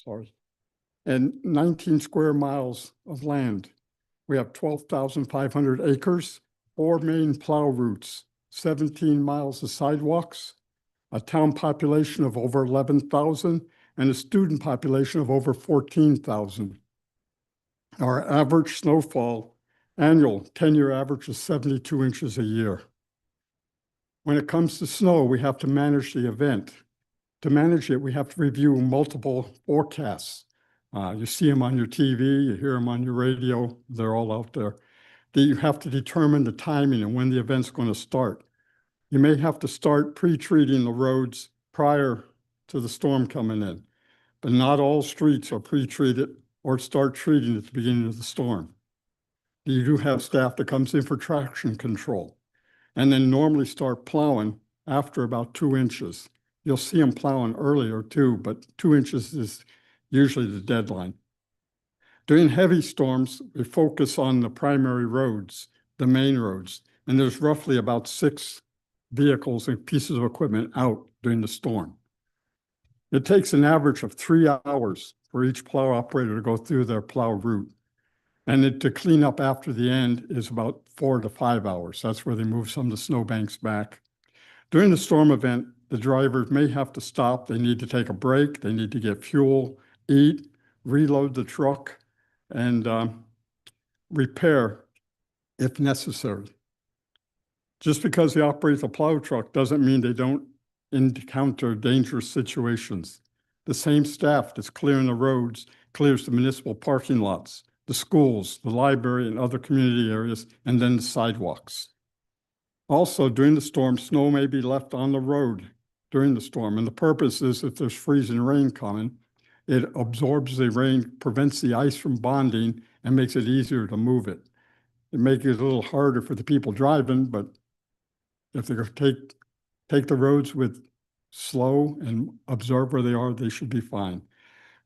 Sorry. And 19 square miles of land. We have 12,500 acres, 4 main plow routes, 17 miles of sidewalks, a town population of over 11,000, and a student population of over 14,000. Our average snowfall, annual 10-year average is 72 inches a year. When it comes to snow, we have to manage the event. To manage it, we have to review multiple forecasts. You see them on your TV, you hear them on your radio, they're all out there. You have to determine the timing and when the event's going to start. You may have to start pre-treating the roads prior to the storm coming in, but not all streets are pre-treated or start treating at the beginning of the storm. You do have staff that comes in for traction control and then normally start plowing after about 2 inches. You'll see them plowing earlier too, but 2 inches is usually the deadline. During heavy storms, we focus on the primary roads, the main roads, and there's roughly about 6 vehicles and pieces of equipment out during the storm. It takes an average of 3 hours for each plow operator to go through their plow route. And to clean up after the end is about 4 to 5 hours. That's where they move some of the snowbanks back. During the storm event, the drivers may have to stop. They need to take a break. They need to get fuel, eat, reload the truck, and repair if necessary. Just because they operate the plow truck doesn't mean they don't encounter dangerous situations. The same staff that's clearing the roads clears the municipal parking lots, the schools, the library, and other community areas, and then the sidewalks. Also, during the storm, snow may be left on the road during the storm, and the purpose is if there's freezing rain coming, it absorbs the rain, prevents the ice from bonding, and makes it easier to move it. It makes it a little harder for the people driving, but if they take the roads with slow and observe where they are, they should be fine.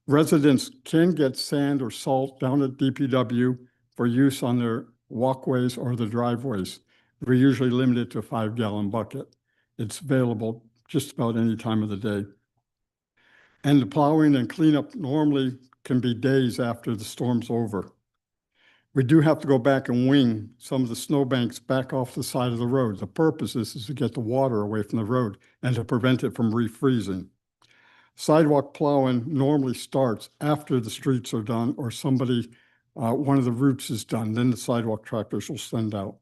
Residents can get sand or salt down at DPW for use on their walkways or the driveways. We usually limit it to a 5-gallon bucket. It's available just about any time of the day. And the plowing and cleanup normally can be days after the storm's over. We do have to go back and wing some of the snowbanks back off the side of the road. The purpose is to get the water away from the road and to prevent it from refreezing. Sidewalk plowing normally starts after the streets are done or one of the routes is done, then the sidewalk tractors will send out.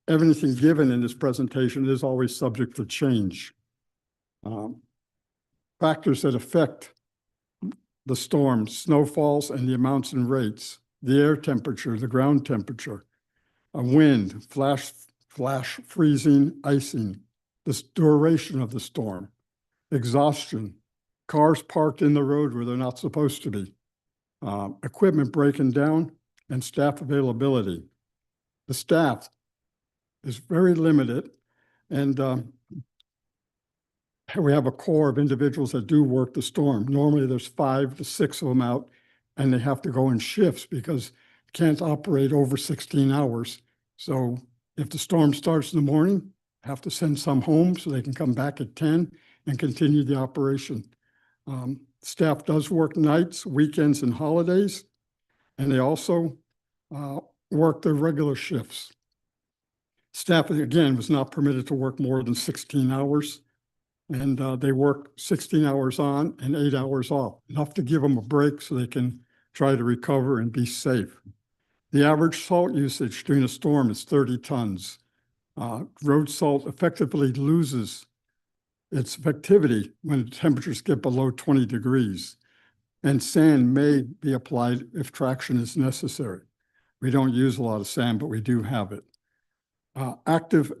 Everything given in this presentation is always subject to change. Factors that affect the storm, snowfalls and the amounts and rates, the air temperature, the ground temperature, a wind, flash freezing, icing, the duration of the storm, exhaustion, cars parked in the road where they're not supposed to be, equipment breaking down, and staff availability. The staff is very limited, and we have a core of individuals that do work the storm. Normally there's 5 to 6 of them out, and they have to go in shifts because can't operate over 16 hours. So if the storm starts in the morning, have to send some home so they can come back at 10 and continue the operation. Staff does work nights, weekends, and holidays, and they also work their regular shifts. Staff, again, was not permitted to work more than 16 hours, and they work 16 hours on and 8 hours off, enough to give them a break so they can try to recover and be safe. The average salt usage during a storm is 30 tons. Road salt effectively loses its effectivity when temperatures get below 20 degrees, and sand may be applied if traction is necessary. We don't use a lot of sand, but we do have it. Active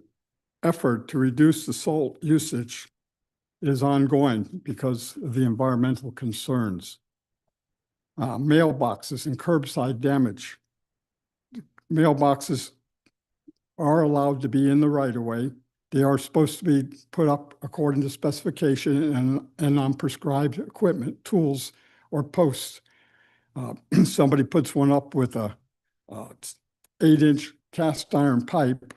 effort to reduce the salt usage is ongoing because of the environmental concerns. Mailboxes and curbside damage. Mailboxes are allowed to be in the right of way. They are supposed to be put up according to specification and on prescribed equipment, tools, or posts. Somebody puts one up with a 8-inch cast iron pipe,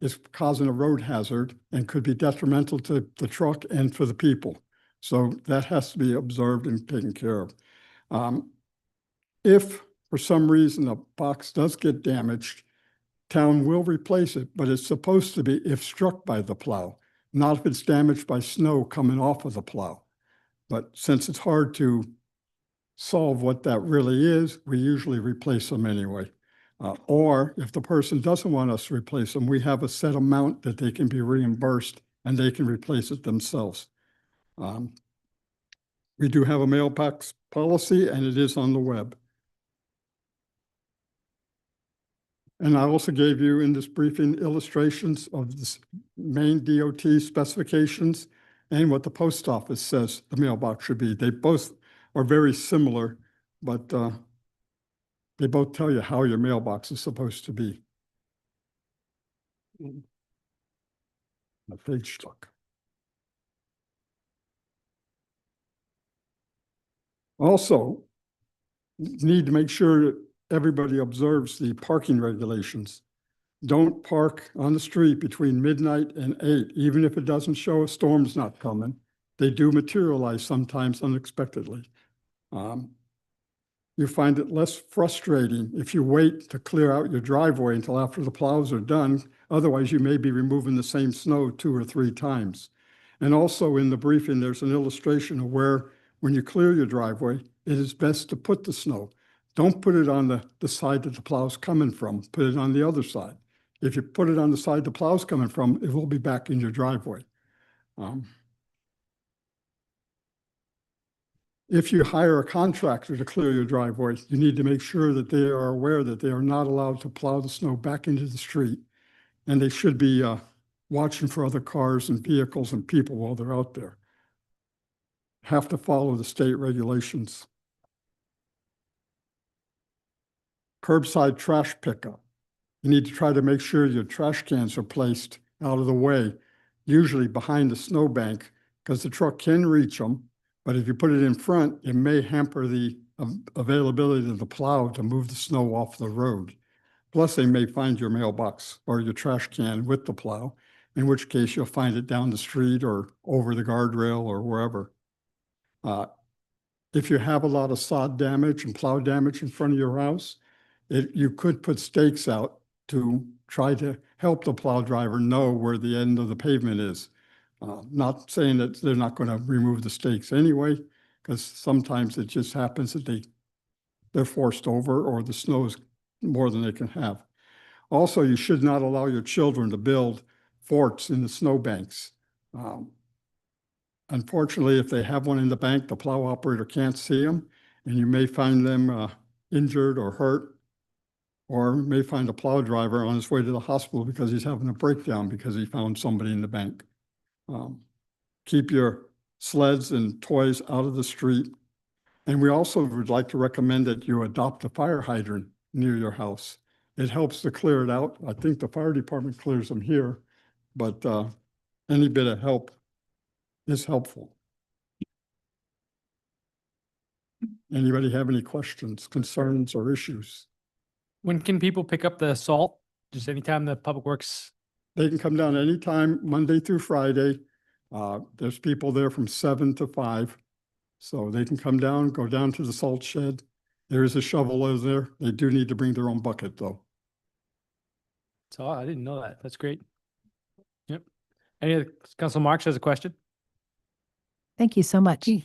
is causing a road hazard and could be detrimental to the truck and for the people. So that has to be observed and taken care of. If for some reason a box does get damaged, town will replace it, but it's supposed to be if struck by the plow, not if it's damaged by snow coming off of the plow. But since it's hard to solve what that really is, we usually replace them anyway. Or if the person doesn't want us to replace them, we have a set amount that they can be reimbursed and they can replace it themselves. We do have a mailbox policy and it is on the web. And I also gave you in this briefing illustrations of the main DOT specifications and what the post office says the mailbox should be. They both are very similar, but they both tell you how your mailbox is supposed to be. My page stuck. Also, need to make sure that everybody observes the parking regulations. Don't park on the street between midnight and 8, even if it doesn't show a storm's not coming. They do materialize sometimes unexpectedly. You find it less frustrating if you wait to clear out your driveway until after the plows are done. Otherwise, you may be removing the same snow 2 or 3 times. And also in the briefing, there's an illustration of where when you clear your driveway, it is best to put the snow. Don't put it on the side that the plow's coming from. Put it on the other side. If you put it on the side the plow's coming from, it will be back in your driveway. If you hire a contractor to clear your driveway, you need to make sure that they are aware that they are not allowed to plow the snow back into the street. And they should be watching for other cars and vehicles and people while they're out there. Have to follow the state regulations. Curbside trash pickup. You need to try to make sure your trash cans are placed out of the way, usually behind the snowbank, because the truck can reach them. But if you put it in front, it may hamper the availability of the plow to move the snow off the road. Plus, they may find your mailbox or your trash can with the plow, in which case you'll find it down the street or over the guardrail or wherever. If you have a lot of sod damage and plow damage in front of your house, you could put stakes out to try to help the plow driver know where the end of the pavement is. Not saying that they're not going to remove the stakes anyway, because sometimes it just happens that they're forced over or the snow is more than they can have. Also, you should not allow your children to build forts in the snowbanks. Unfortunately, if they have one in the bank, the plow operator can't see them, and you may find them injured or hurt, or may find a plow driver on his way to the hospital because he's having a breakdown because he found somebody in the bank. Keep your sleds and toys out of the street. And we also would like to recommend that you adopt a fire hydrant near your house. It helps to clear it out. I think the fire department clears them here, but any bit of help is helpful. Anybody have any questions, concerns, or issues? When can people pick up the salt? Just anytime the Public Works. They can come down anytime, Monday through Friday. There's people there from 7 to 5. So they can come down, go down to the salt shed. There is a shovel over there. They do need to bring their own bucket though. So I didn't know that. That's great. Yep. Any other, Council Marks has a question? Thank you so much. It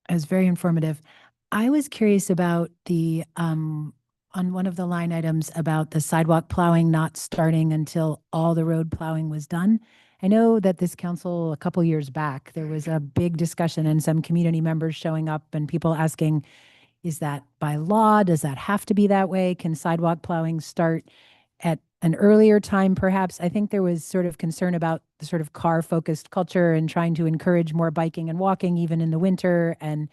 was very informative. I was curious about the, on one of the line items about the sidewalk plowing not starting until all the road plowing was done. I know that this council, a couple years back, there was a big discussion and some community members showing up and people asking, is that by law? Does that have to be that way? Can sidewalk plowing start at an earlier time, perhaps? I think there was sort of concern about the sort of car-focused culture and trying to encourage more biking and walking even in the winter. And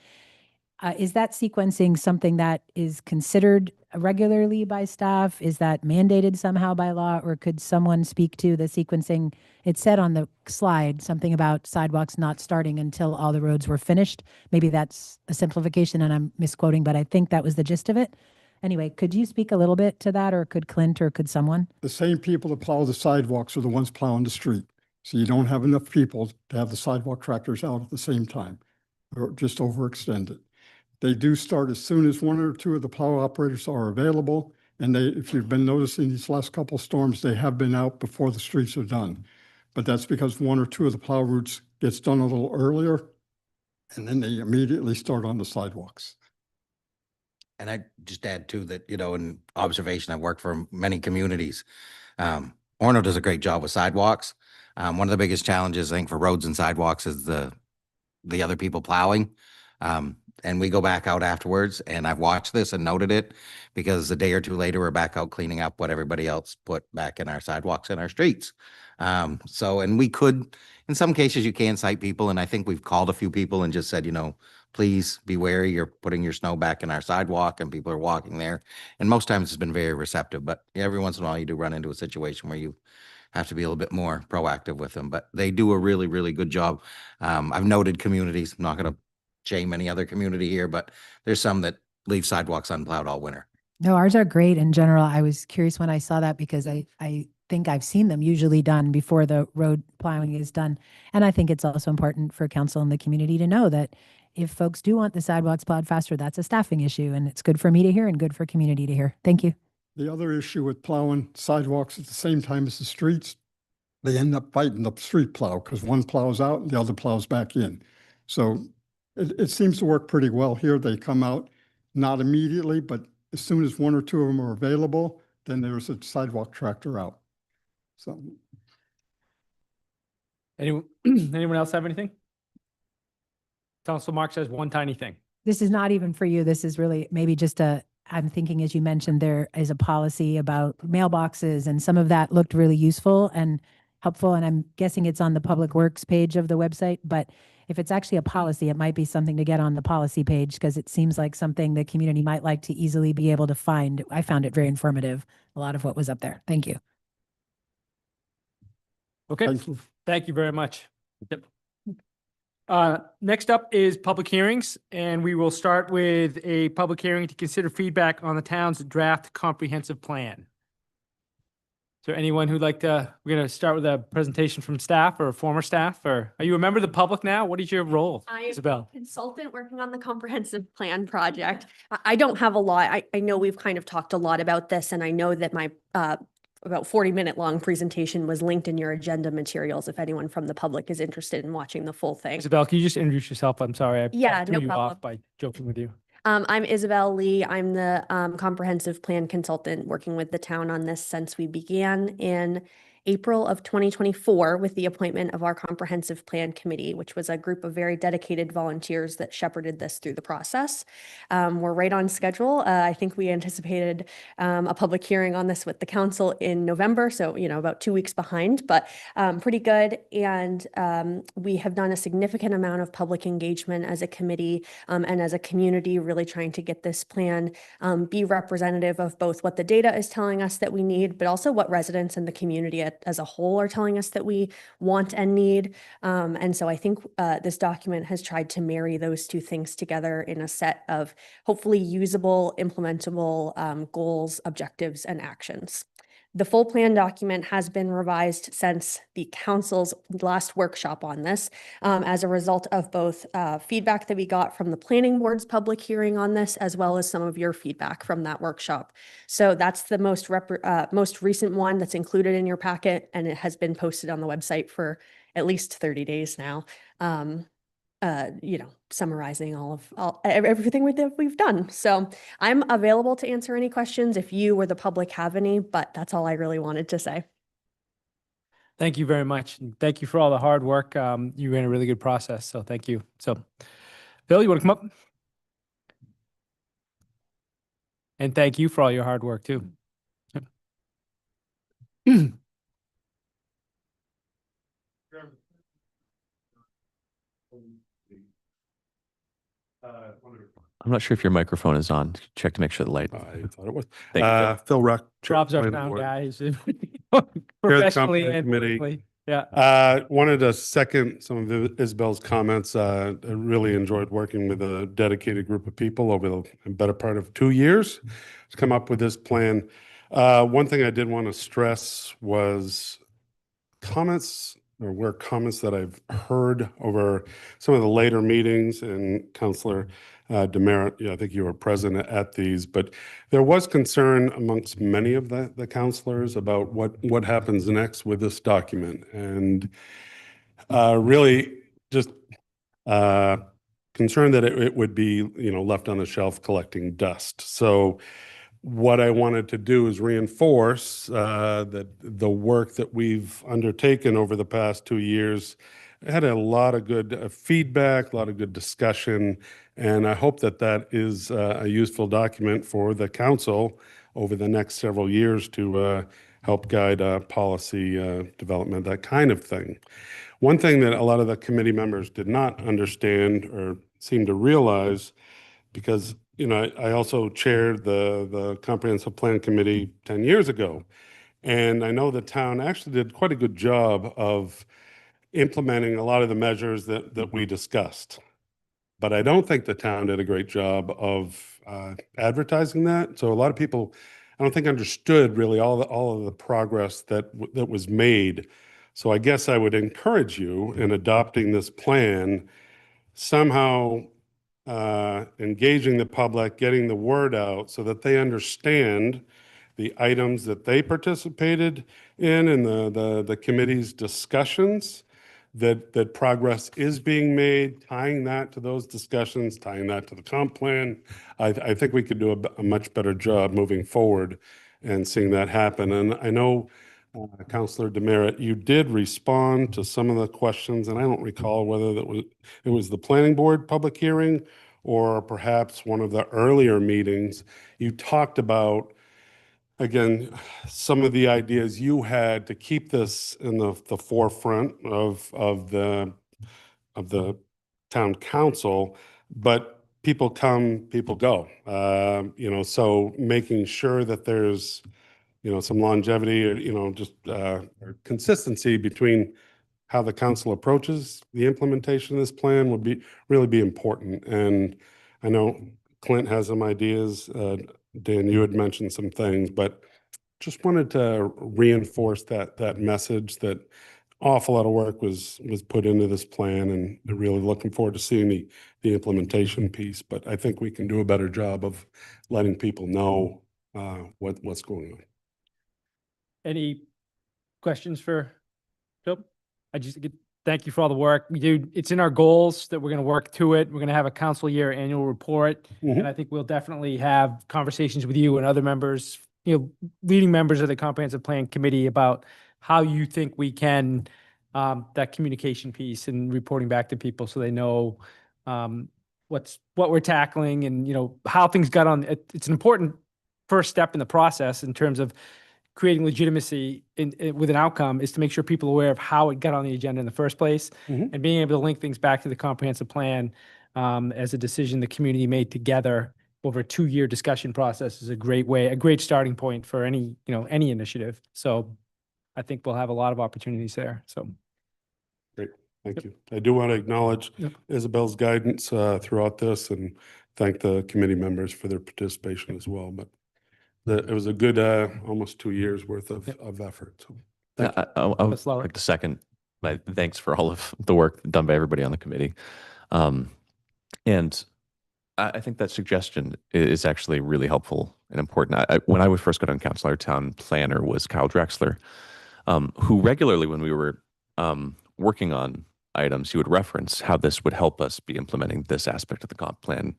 is that sequencing something that is considered regularly by staff? Is that mandated somehow by law? Or could someone speak to the sequencing? It said on the slide something about sidewalks not starting until all the roads were finished. Maybe that's a simplification and I'm misquoting, but I think that was the gist of it. Anyway, could you speak a little bit to that, or could Clint or could someone? The same people that plow the sidewalks are the ones plowing the street. So you don't have enough people to have the sidewalk tractors out at the same time, or just overextend it. They do start as soon as one or two of the plow operators are available. And they, if you've been noticing these last couple of storms, they have been out before the streets are done. But that's because one or two of the plow routes gets done a little earlier, and then they immediately start on the sidewalks. And I just add too that, you know, in observation, I've worked for many communities. Orono does a great job with sidewalks. One of the biggest challenges, I think, for roads and sidewalks is the other people plowing. And we go back out afterwards, and I've watched this and noted it because a day or two later, we're back out cleaning up what everybody else put back in our sidewalks and our streets. So, and we could, in some cases, you can cite people, and I think we've called a few people and just said, you know, please be wary, you're putting your snow back in our sidewalk and people are walking there. And most times it's been very receptive, but every once in a while you do run into a situation where you have to be a little bit more proactive with them, but they do a really, really good job. I've noted communities, I'm not going to shame any other community here, but there's some that leave sidewalks unplowed all winter. No, ours are great in general. I was curious when I saw that because I think I've seen them usually done before the road plowing is done. And I think it's also important for council and the community to know that if folks do want the sidewalks plowed faster, that's a staffing issue. And it's good for me to hear and good for community to hear. Thank you. The other issue with plowing sidewalks at the same time as the streets, they end up fighting the street plow because one plows out and the other plows back in. So it seems to work pretty well here. They come out not immediately, but as soon as one or two of them are available, then there's a sidewalk tractor out. So. Anyone else have anything? Council Marks has one tiny thing. This is not even for you. This is really maybe just I'm thinking, as you mentioned, there is a policy about mailboxes and some of that looked really useful and helpful. And I'm guessing it's on the Public Works page of the website, but if it's actually a policy, it might be something to get on the policy page because it seems like something the community might like to easily be able to find. I found it very informative, a lot of what was up there. Thank you. Okay, Thank you. thank you very much. Yep. Next up is public hearings, and we will start with a public hearing to consider feedback on the town's draft comprehensive plan. Is there anyone who'd like to, we're going to start with a presentation from staff or former staff, or are you a member of the public now? What is your role, I am Isabel? a consultant working on the comprehensive plan project. I don't have a lot. I know we've kind of talked a lot about this, and I know that my about 40-minute long presentation was linked in your agenda materials if anyone from the public is interested in watching the full thing. Isabel, can you just introduce yourself? I'm sorry. Yeah, threw no you problem. off by joking with you. I'm Isabel Lee. I'm the comprehensive plan consultant working with the town on this since we began in April of 2024 with the appointment of our comprehensive plan committee, which was a group of very dedicated volunteers that shepherded this through the process. We're right on schedule. I think we anticipated a public hearing on this with the council in November, so about 2 weeks behind, but pretty good. And we have done a significant amount of public engagement as a committee and as a community, really trying to get this plan be representative of both what the data is telling us that we need, but also what residents and the community as a whole are telling us that we want and need. And so I think this document has tried to marry those two things together in a set of hopefully usable, implementable goals, objectives, and actions. The full plan document has been revised since the council's last workshop on this, as a result of both feedback that we got from the planning board's public hearing on this, as well as some of your feedback from that workshop. So that's the most recent one that's included in your packet, and it has been posted on the website for at least 30 days now. Summarizing everything we've done. So I'm available to answer any questions if you or the public have any, but that's all I really wanted to say. Thank you very much. And thank you for all the hard work. You ran a really good process, so thank you. So, Bill, you want to come up? And thank you for all your hard work too. I'm not sure if your microphone is on. Check to make sure the light. I thought it was. Thank you, Phil. Phil Ruck. Rob's our Planning sound Board. guy. He's Chair professionally of the and committee. politically. Yeah. Wanted to second some of Isabel's comments. I really enjoyed working with a dedicated group of people over the better part of 2 years to come up with this plan. One thing I did want to stress was comments that I've heard over some of the later meetings, and Councillor Demerit, I think you were present at these, but there was concern amongst many of the councillors about what happens next with this document, and really just concerned that it would be left on the shelf collecting dust. So what I wanted to do is reinforce that the work that we've undertaken over the past 2 years had a lot of good feedback, a lot of good discussion, and I hope that is a useful document for the council over the next several years to help guide policy development, that kind of thing. One thing that a lot of the committee members did not understand or seem to realize, because I also chaired the Comprehensive Plan Committee 10 years ago, and I know the town actually did quite a good job of implementing a lot of the measures that we discussed. But I don't think the town did a great job of advertising that. So a lot of people, I don't think, understood really all of the progress that was made. So I guess I would encourage you in adopting this plan, somehow engaging the public, getting the word out so that they understand the items that they participated in the committee's discussions, that progress is being made, tying that to those discussions, tying that to the comp plan. I think we could do a much better job moving forward and seeing that happen. And I know, Councillor Demerit, you did respond to some of the questions, and I don't recall whether it was the planning board public hearing or perhaps one of the earlier meetings. You talked about, again, some of the ideas you had to keep this in the forefront of the town council, but people come, people go. So making sure that there's some longevity or just or consistency between how the council approaches the implementation of this plan would really be important. And I know Clint has some ideas. Dan, you had mentioned some things, but just wanted to reinforce that message that awful lot of work was put into this plan, and really looking forward to seeing the implementation piece. But I think we can do a better job of letting people know what's going on. Any questions for Phil? Thank you for all the work. It's in our goals that we're going to work to it. We're going to have a council year annual report. And I think we'll definitely have conversations with you and other members, leading members of the Comprehensive Plan Committee about how you think we can, that communication piece and reporting back to people so they know what we're tackling and, how things got on. It's an important first step in the process in terms of creating legitimacy with an outcome, is to make sure people are aware of how it got on the agenda in the first place, and being able to link things back to the comprehensive plan as a decision the community made together over a 2-year discussion process is a great starting point for any initiative. So I think we'll have a lot of opportunities there. So great, thank you. I do want to acknowledge Isabel's guidance throughout this, and thank the committee members for their participation as well. But It was a good, almost 2 years worth of effort. So thank you. I would like to second my thanks for all of the work done by everybody on the committee. And I think that suggestion is actually really helpful and important. When I was first got on council, our town planner was Kyle Drexler, who regularly, when we were working on items, he would reference how this would help us be implementing this aspect of the comp plan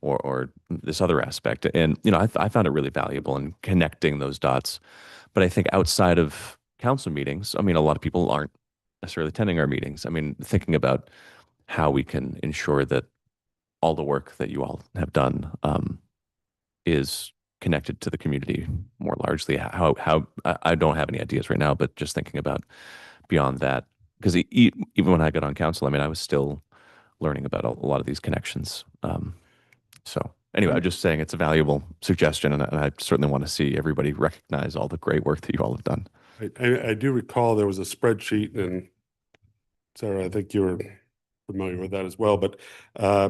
or this other aspect. And, you know, I found it really valuable in connecting those dots. But I think outside of council meetings, I mean, a lot of people aren't necessarily attending our meetings. I mean, thinking about how we can ensure that all the work that you all have done is connected to the community more largely. How I don't have any ideas right now, but just thinking about beyond that, because even when I got on council, I mean, I was still learning about a lot of these connections. So anyway, I'm just saying it's a valuable suggestion, and I certainly want to see everybody recognize all the great work that you all have done. I do recall there was a spreadsheet, and Sarah, I think you were familiar with that as well, but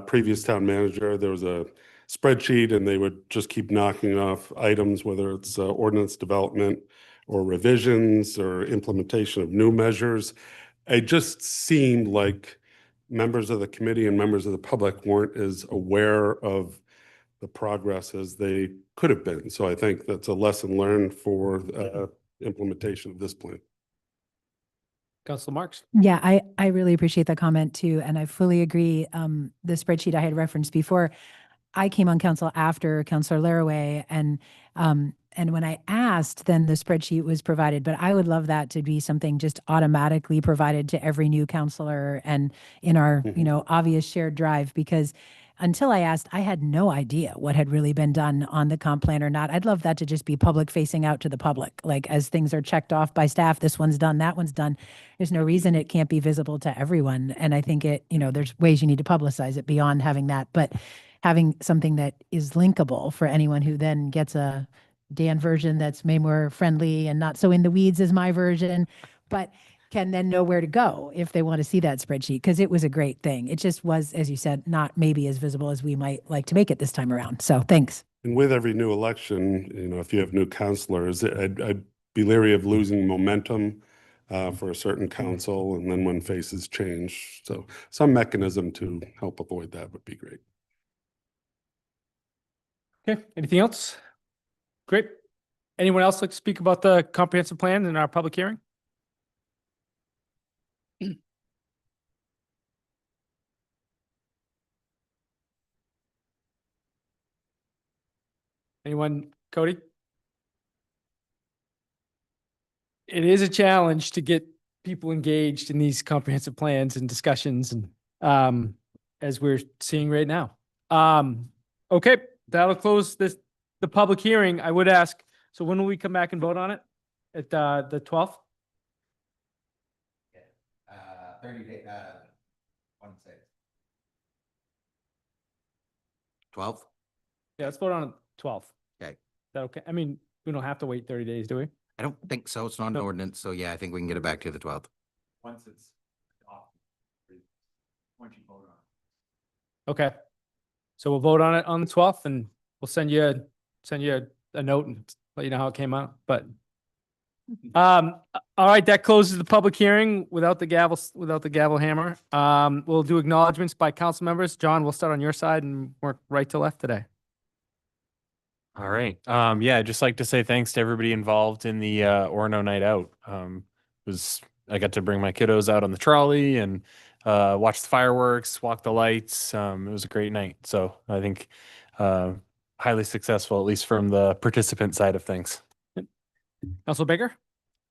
previous town manager, there was a spreadsheet and they would just keep knocking off items, whether it's ordinance development or revisions or implementation of new measures. It just seemed like members of the committee and members of the public weren't as aware of the progress as they could have been. So I think that's a lesson learned for implementation of this plan. Councilor Marks? Yeah, I really appreciate that comment too. And I fully agree. The spreadsheet I had referenced before, I came on council after Councilor Laraway, and when I asked, then the spreadsheet was provided. But I would love that to be something just automatically provided to every new councilor and in our, you know, obvious shared drive, because until I asked, I had no idea what had really been done on the comp plan or not. I'd love that to just be public facing out to the public. Like as things are checked off by staff, this one's done, that one's done. There's no reason it can't be visible to everyone. And I think it, you know, there's ways you need to publicize it beyond having that, but having something that is linkable for anyone who then gets a Dan version that's maybe more friendly and not so in the weeds as my version, but can then know where to go if they want to see that spreadsheet, because it was a great thing. It just was, as you said, not maybe as visible as we might like to make it this time around. So thanks. And with every new election, you know, if you have new councilors, I'd be leery of losing momentum for a certain council, and then when faces change. So some mechanism to help avoid that would be great. Okay, anything else? Great. Anyone else like to speak about the comprehensive plan in our public hearing? Anyone, Cody? It is a challenge to get people engaged in these comprehensive plans and discussions, and as we're seeing right now. Okay, that'll close the public hearing. I would ask, so when will we come back and vote on it? At the 12th? 30 days, 12th? Yeah, let's vote on it 12th. Okay. Is that okay? I mean, we don't have to wait 30 days, do we? I don't think so. It's not an No. ordinance. So yeah, I think we can get it back to the 12th. Once it's off, once you vote on Okay. So we'll vote on it on the 12th, and we'll send you a note and let you know how it came out. But all right, that closes the public hearing without the gavel hammer. We'll do acknowledgements by council members. John, we'll start on your side and work right to left today. All right. Yeah, I'd just like to say thanks to everybody involved in the Orono night out. I got to bring my kiddos out on the trolley and watch the fireworks, walk the lights. It was a great night. So I think highly successful, at least from the participant side of things. Councilor Baker?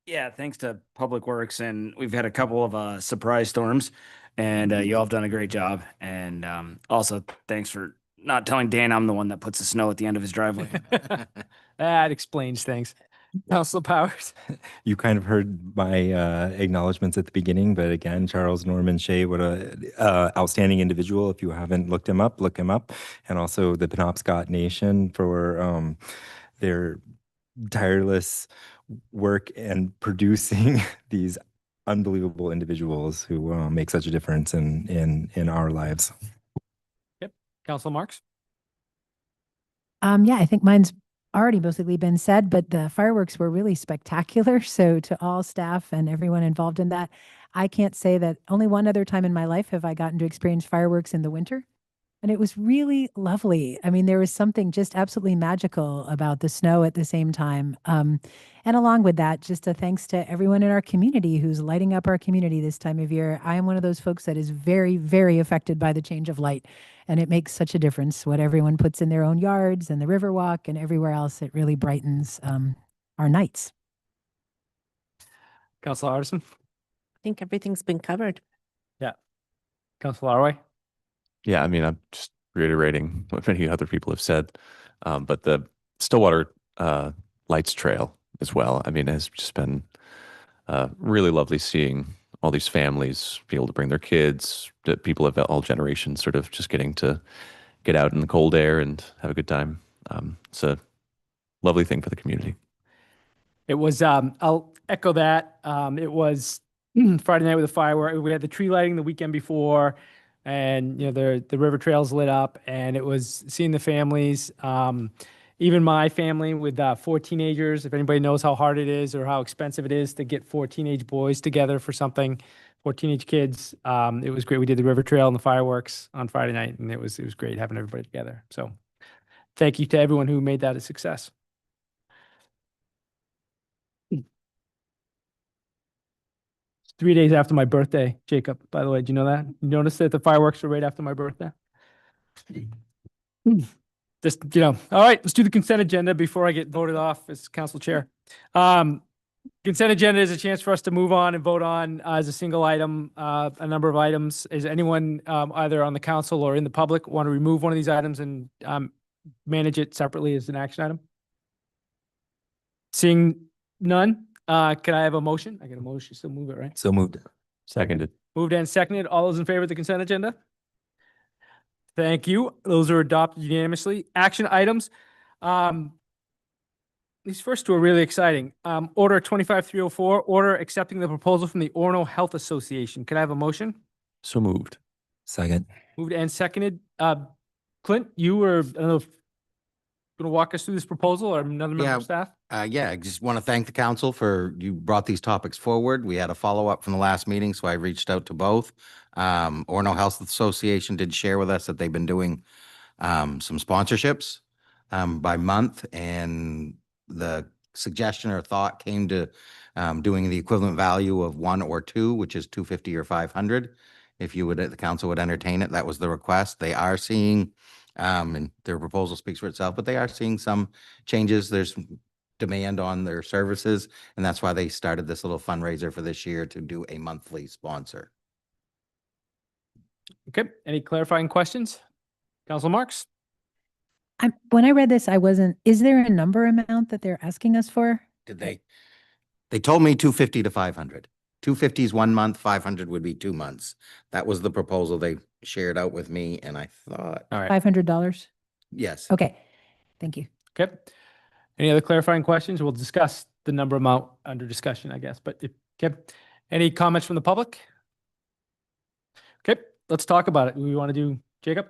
Yeah, thanks to Public Works, and we've had a couple of surprise storms, and you all have done a great job. And also, thanks for not telling Dan I'm the one that puts the snow at the end of his driveway. That explains things. Councilor Powers? You kind of heard my acknowledgements at the beginning, but again, Charles Norman Shea, what a outstanding individual. If you haven't looked him up, look him up. And also the Penobscot Nation for their tireless work and producing these unbelievable individuals who make such a difference in our lives. Yep. Councilor Marks? Yeah, I think mine's already basically been said, but the fireworks were really spectacular. So to all staff and everyone involved in that, I can't say that only one other time in my life have I gotten to experience fireworks in the winter. And it was really lovely. I mean, there was something just absolutely magical about the snow at the same time. And along with that, just a thanks to everyone in our community who's lighting up our community this time of year. I am one of those folks that is very, very affected by the change of light. And it makes such a difference what everyone puts in their own yards and the Riverwalk and everywhere else. It really brightens our nights. Councilor Artisan? I think everything's been covered. Yeah. Councilor Larway? Yeah, I mean, I'm just reiterating what many other people have said, but the Stillwater Lights Trail as well. I mean, it has just been really lovely seeing all these families be able to bring their kids, that people of all generations sort of just getting to get out in the cold air and have a good time. It's a lovely thing for the community. It was, I'll echo that. It was Friday night with the firework. We had the tree lighting the weekend before, and the river trails lit up, and it was seeing the families. Even my family with 4 teenagers. If anybody knows how hard it is or how expensive it is to get 4 teenage boys together for something, 4 teenage kids, it was great. We did the river trail and the fireworks on Friday night, and it was great having everybody together. So, thank you to everyone who made that a success. It's 3 days after my birthday, Jacob, by the way. Do you know that? You notice that the fireworks were right after my birthday? Just, all right, let's do the consent agenda before I get voted off as council chair. Consent agenda is a chance for us to move on and vote on as a single item, a number of items. Is anyone either on the council or in the public want to remove one of these items and manage it separately as an action item? Seeing none, can I have a motion? I get a motion, so move it, right? So moved. Seconded. Moved and seconded. All those in favor of the consent agenda? Thank you. Those are adopted unanimously. Action items. These first two are really exciting. Order 25304, order accepting the proposal from the Orono Health Association. Can I have a motion? So moved. Second. Moved and seconded. Clint, you were, I don't know if going to walk us through this proposal or another member of staff? Yeah, I just want to thank the council for, you brought these topics forward. We had a follow-up from the last meeting, so I reached out to both. Orono Health Association did share with us that they've been doing some sponsorships by month, and the suggestion or thought came to doing the equivalent value of 1 or 2, which is 250 or 500. If you would, the council would entertain it, that was the request. They are seeing, and their proposal speaks for itself, but they are seeing some changes. There's demand on their services, and that's why they started this little fundraiser for this year to do a monthly sponsor. Okay. Any clarifying questions? Council Marks? When I read this, is there a number amount that they're asking us for? Did they? They told me 250 to 500. 250 is 1 month, 500 would be 2 months. That was the proposal they shared out with me, and I thought, All right. $500? yes. Okay. Thank you. Okay. Any other clarifying questions? We'll discuss the number amount under discussion, I guess. But okay. Any comments from the public? Okay, let's talk about it. We want to do Jacob?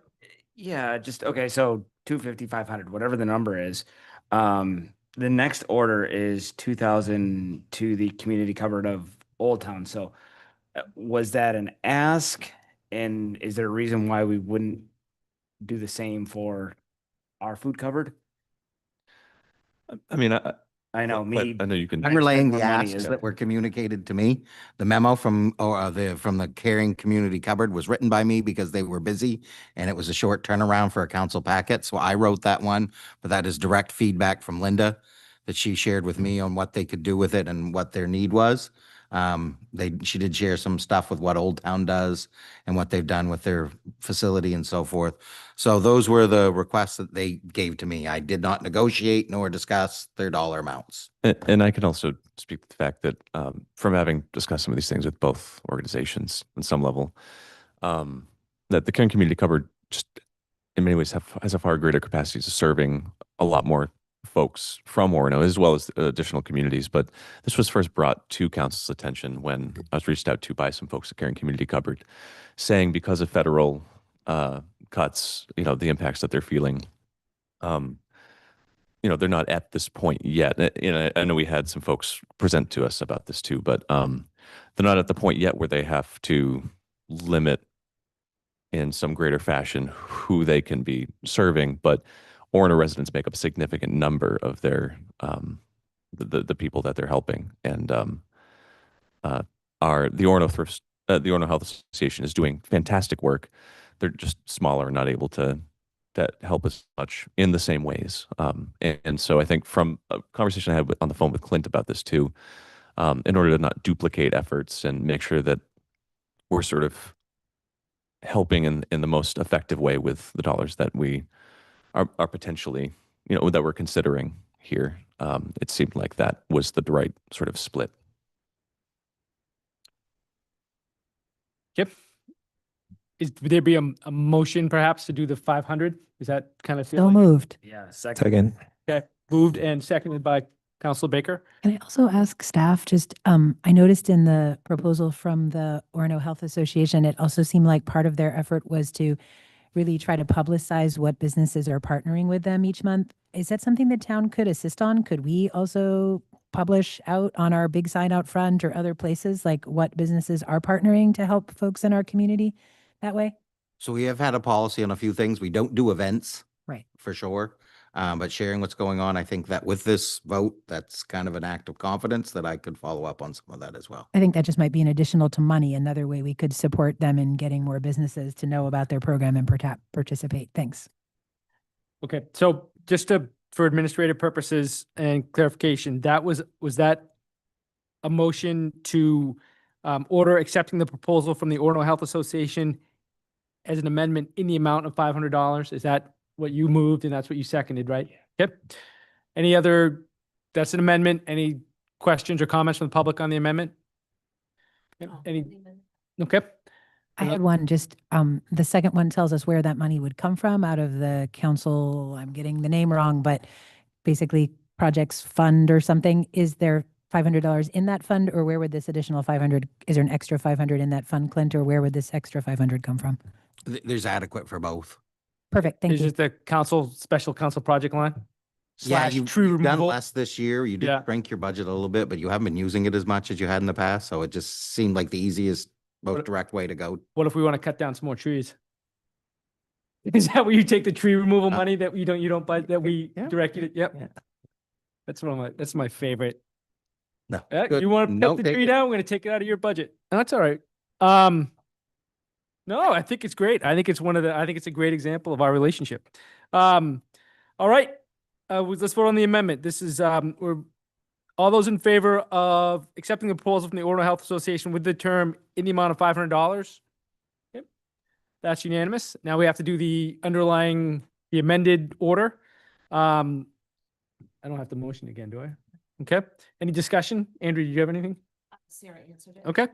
Yeah, just okay. So 250, 500, whatever the number is. The next order is 2,000 to the community cupboard of Old Town. So was that an ask? And is there a reason why we wouldn't do the same for our food cupboard? I mean, I know me. I know you can. I'm relaying the more money asks is- that were communicated to me. The memo from the Caring Community Cupboard was written by me because they were busy, and it was a short turnaround for a council packet. So I wrote that one, but that is direct feedback from Linda that she shared with me on what they could do with it and what their need was. She did share some stuff with what Old Town does and what they've done with their facility and so forth. So those were the requests that they gave to me. I did not negotiate nor discuss their dollar amounts. And I can also speak to the fact that from having discussed some of these things with both organizations on some level, that the Caring Community Cupboard just in many ways has a far greater capacity to serving a lot more folks from Orono as well as additional communities. But this was first brought to council's attention when I was reached out to by some folks at Caring Community Cupboard, saying because of federal cuts, the impacts that they're feeling, they're not at this point yet. I know we had some folks present to us about this too, but they're not at the point yet where they have to limit in some greater fashion who they can be serving. But Orono residents make up a significant number of their the people that they're helping, and the Orono Health Association is doing fantastic work. They're just smaller, not able to help as much in the same ways. And so I think from a conversation I had on the phone with Clint about this too, in order to not duplicate efforts and make sure that we're sort of helping in the most effective way with the dollars that we are potentially, that we're considering here, it seemed like that was the right sort of split. Yep. Would there be a motion perhaps to do the 500? Is that kind of So feeling? moved. Yeah, second. Second. Okay, moved and seconded by Councilor Baker. Can I also ask staff, just, I noticed in the proposal from the Orono Health Association, it also seemed like part of their effort was to really try to publicize what businesses are partnering with them each month. Is that something the town could assist on? Could we also publish out on our big sign out front or other places, like what businesses are partnering to help folks in our community that way? So we have had a policy on a few things. We don't do events. Right. For sure. But sharing what's going on, I think that with this vote, that's kind of an act of confidence that I could follow up on some of that as well. I think that just might be an additional to money, another way we could support them in getting more businesses to know about their program and participate. Thanks. Okay, so just for administrative purposes and clarification, was that a motion to order accepting the proposal from the Orono Health Association as an amendment in the amount of $500? Is that what you moved and that's what you seconded, right? Yep. That's an amendment. Any questions or comments from the public on the amendment? Yep. Okay. I had one, just, the second one tells us where that money would come from out of the council, I'm getting the name wrong, but basically projects fund or something. Is there $500 in that fund, or where would this additional 500, is there an extra 500 in that fund, Clint, or where would this extra 500 come from? There's adequate for both. Perfect, thank Is you. it the special council project line? Yeah, Slash you've tree done removal? less this year. You did Yeah. shrink your budget a little bit, but you haven't been using it as much as you had in the past. So it just seemed like the easiest, most direct way to go. What if we want to cut down some more trees? Is that where you take the tree removal money that you don't buy, that we directed it? Yep. Yeah. That's my favorite. No. You want to No, cut the take tree it. down? We're going to take it out of your budget. That's all right. No, I think it's great. I think it's a great example of our relationship. All right. Let's vote on the amendment. This is, all those in favor of accepting the proposal from the Orono Health Association with the term in the amount of $500? Yep. That's unanimous. Now we have to do the amended order. I don't have to motion again, do I? Okay. Any discussion? Andrew, did you have anything? Sarah answered it. Okay.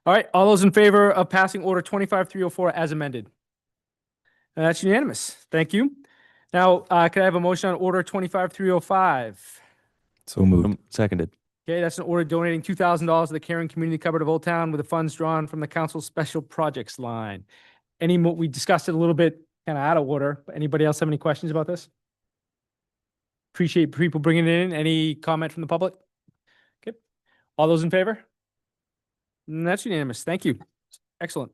All right. All those in favor of passing order 25304 as amended? That's unanimous. Thank you. Now, could I have a motion on order 25305? So moved. Seconded. Okay, that's an order donating $2,000 to the Caring Community Cupboard of Old Town with the funds drawn from the council's special projects line. We discussed it a little bit kind of out of order, but anybody else have any questions about this? Appreciate people bringing it in. Any comment from the public? Okay. All those in favor? That's unanimous. Thank you. Excellent.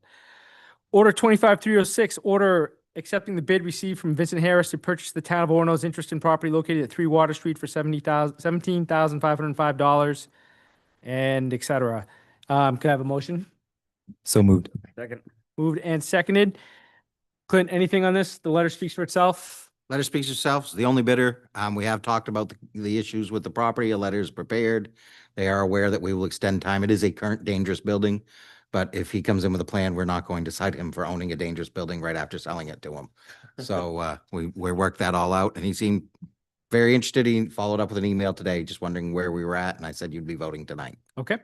Order 25306, order accepting the bid received from Vincent Harris to purchase the town of Orono's interest in property located at 3 Water Street for $17,505 and et cetera. Could I have a motion? So moved. Second. Moved and seconded. Clint, anything on this? The letter speaks for itself. Letter speaks for itself. It's the only bidder. We have talked about the issues with the property. A letter is prepared. They are aware that we will extend time. It is a current dangerous building. But if he comes in with a plan, we're not going to cite him for owning a dangerous building right after selling it to him. So we worked that all out, and he seemed very interested. He followed up with an email today, just wondering where we were at, and I said you'd be voting tonight. Okay.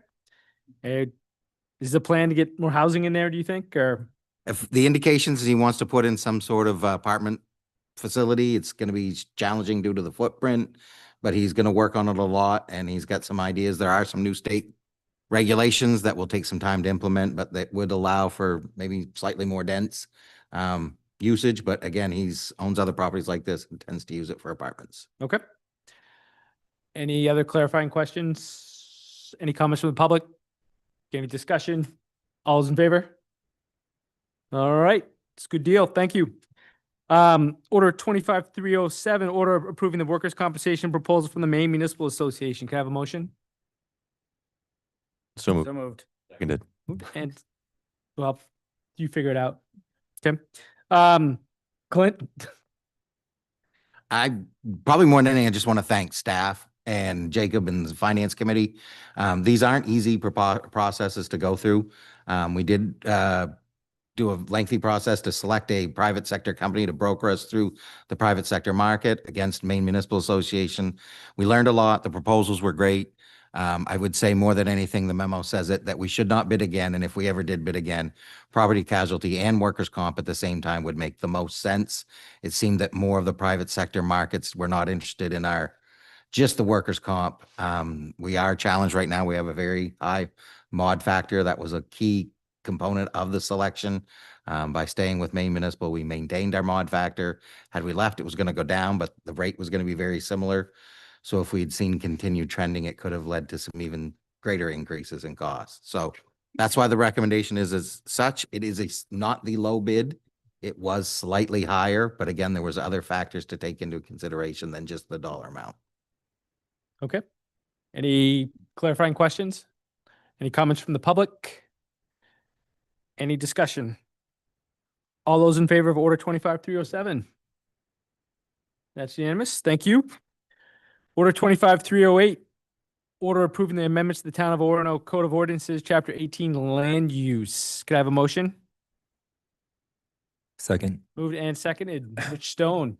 Is the plan to get more housing in there, do you think, or? If the indications is he wants to put in some sort of apartment facility, it's going to be challenging due to the footprint, but he's going to work on it a lot, and he's got some ideas. There are some new state regulations that will take some time to implement, but that would allow for maybe slightly more dense usage. But again, owns other properties like this and tends to use it for apartments. Okay. Any other clarifying questions? Any comments from the public? Any discussion? All those in favor? All right, it's a good deal. Thank you. Order 25307, order approving the workers' compensation proposal from the Maine Municipal Association. Can I have a motion? So moved. So moved. Seconded. And, well, you figure it out. Okay. Clint? I probably more than anything, I just want to thank staff and Jacob and the finance committee. These aren't easy processes to go through. We did do a lengthy process to select a private sector company to broker us through the private sector market against Maine Municipal Association. We learned a lot. The proposals were great. I would say more than anything, the memo says it, that we should not bid again. And if we ever did bid again, property casualty and workers' comp at the same time would make the most sense. It seemed that more of the private sector markets were not interested in just the workers' comp. We are challenged right now. We have a very high mod factor. That was a key component of the selection. By staying with Maine Municipal, we maintained our mod factor. Had we left, it was going to go down, but the rate was going to be very similar. So if we had seen continued trending, it could have led to some even greater increases in costs. So that's why the recommendation is as such. It is not the low bid. It was slightly higher, but again, there was other factors to take into consideration than just the dollar amount. Okay. Any clarifying questions? Any comments from the public? Any discussion? All those in favor of order 25307? That's unanimous. Thank you. Order 25308, order approving the amendments to the Town of Orono Code of Ordinances, Chapter 18, Land Use. Could I have a motion? Second. Moved and seconded. Rich Stone.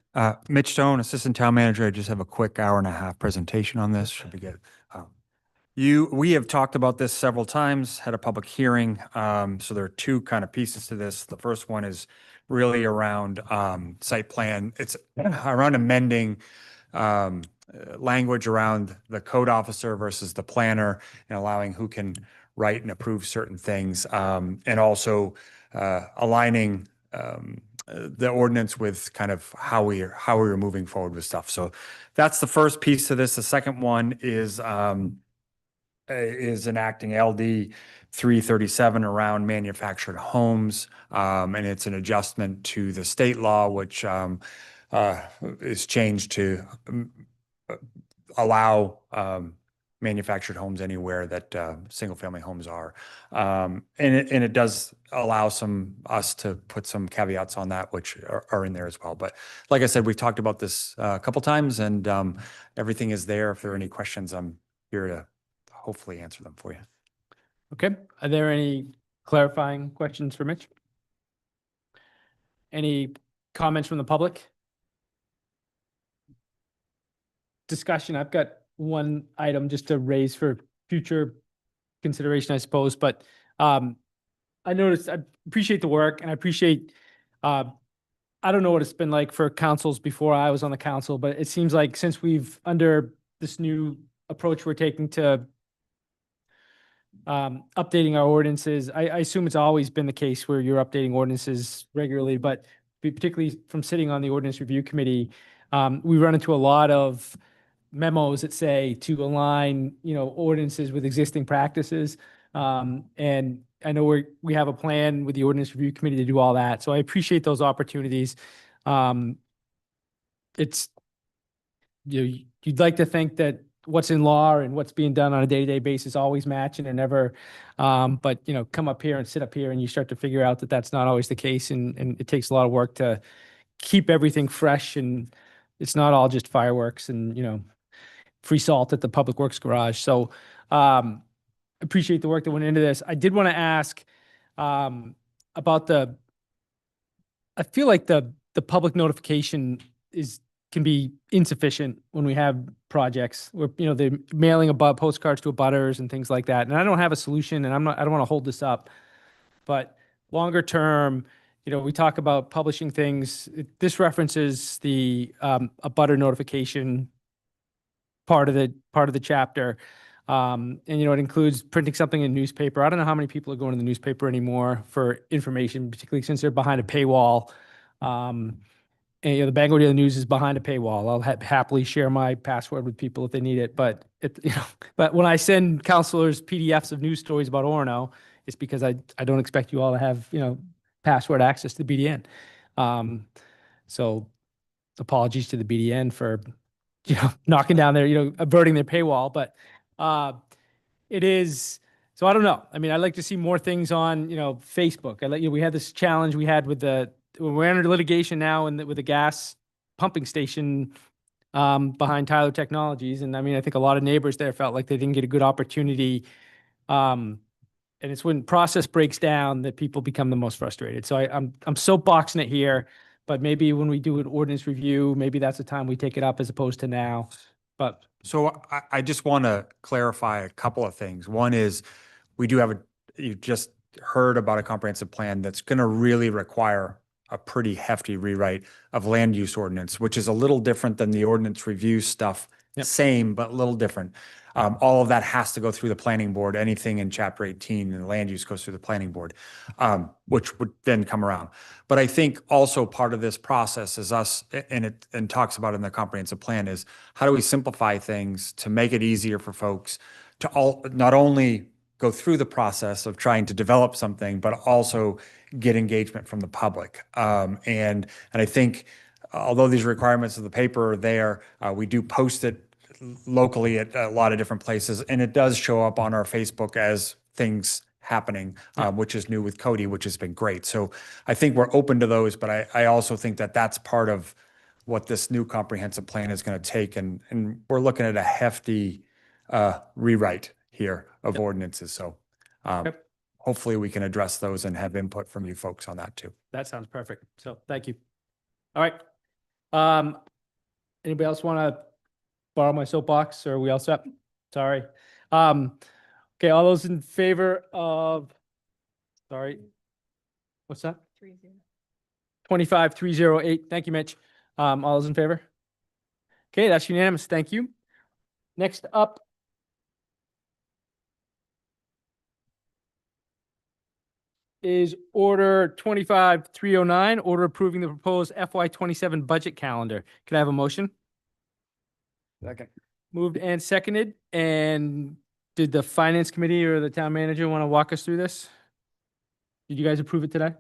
Mitch Stone, Assistant Town Manager. I just have a quick hour-and-a-half presentation on this. Should be good. We have talked about this several times, had a public hearing. So there are two kind of pieces to this. The first one is really around site plan. It's around amending language around the code officer versus the planner and allowing who can write and approve certain things. And also aligning the ordinance with kind of how we are moving forward with stuff. So that's the first piece of this. The second one is enacting LD 337 around manufactured homes. And it's an adjustment to the state law, which is changed to allow manufactured homes anywhere that single-family homes are. And it does allow us to put some caveats on that, which are in there as well. But like I said, we've talked about this a couple times, and everything is there. If there are any questions, I'm here to hopefully answer them for you. Okay. Are there any clarifying questions for Mitch? Any comments from the public? Discussion. I've got one item just to raise for future consideration, I suppose, but I appreciate the work, and I appreciate, I don't know what it's been like for councils before I was on the council, but it seems like since we've, under this new approach we're taking to updating our ordinances, I assume it's always been the case where you're updating ordinances regularly, but particularly from sitting on the ordinance review committee, we run into a lot of memos that say to align, ordinances with existing practices. And I know we have a plan with the ordinance review committee to do all that. So I appreciate those opportunities. It's, you'd like to think that what's in law and what's being done on a day-to-day basis always match and are never, but come up here and sit up here and you start to figure out that that's not always the case. And it takes a lot of work to keep everything fresh, and it's not all just fireworks and, free salt at the public works garage. So, appreciate the work that went into this. I did want to ask, about I feel like the public notification can be insufficient when we have projects where, they're mailing postcards to abutters and things like that. And I don't have a solution, and I don't want to hold this up, but longer term, we talk about publishing things. This references the abutter notification part of the chapter. And, it includes printing something in newspaper. I don't know how many people are going to the newspaper anymore for information, particularly since they're behind a paywall. And, the Bangor Daily News is behind a paywall. I'll happily share my password with people if they need it. But but when I send counselors PDFs of news stories about Orono, it's because I don't expect you all to have, password access to the BDN. So apologies to the BDN for, knocking down their, averting their paywall. But it is, so I don't know. I mean, I'd like to see more things on, Facebook. We had this challenge we had with we're under litigation now with the gas pumping station behind Tyler Technologies. And I mean, I think a lot of neighbors there felt like they didn't get a good opportunity. And it's when process breaks down that people become the most frustrated. So I'm soapboxing it here, but maybe when we do an ordinance review, maybe that's the time we take it up as opposed to now. But So I just want to clarify a couple of things. One is we do have you just heard about a comprehensive plan that's going to really require a pretty hefty rewrite of land use ordinance, which is a little different than the ordinance review stuff. Yep. Same, but a little different. All of that has to go through the planning board. Anything in chapter 18 and land use goes through the planning board, which would then come around. But I think also part of this process is us, and talks about in the comprehensive plan, is how do we simplify things to make it easier for folks to not only go through the process of trying to develop something, but also get engagement from the public. And I think although these requirements of the paper are there, we do post it locally at a lot of different places, and it does show up on our Facebook as things happening, which is new with Cody, which has been great. So I think we're open to those, but I also think that that's part of what this new comprehensive plan is going to take. And we're looking at a hefty rewrite here of ordinances. So hopefully we can address those and have input from you folks on that too. that sounds perfect. So thank you. All right. Anybody else want to borrow my soapbox, or are we all set? Sorry. Okay, all those in favor of, sorry, what's that? 25308. Thank you, Mitch. All those in favor? Okay, that's unanimous. Thank you. Next up is order 25309, order approving the proposed FY27 budget calendar. Can I have a motion? Second. Moved and seconded. And did the finance committee or the town manager want to walk us through this? Did you guys approve it today?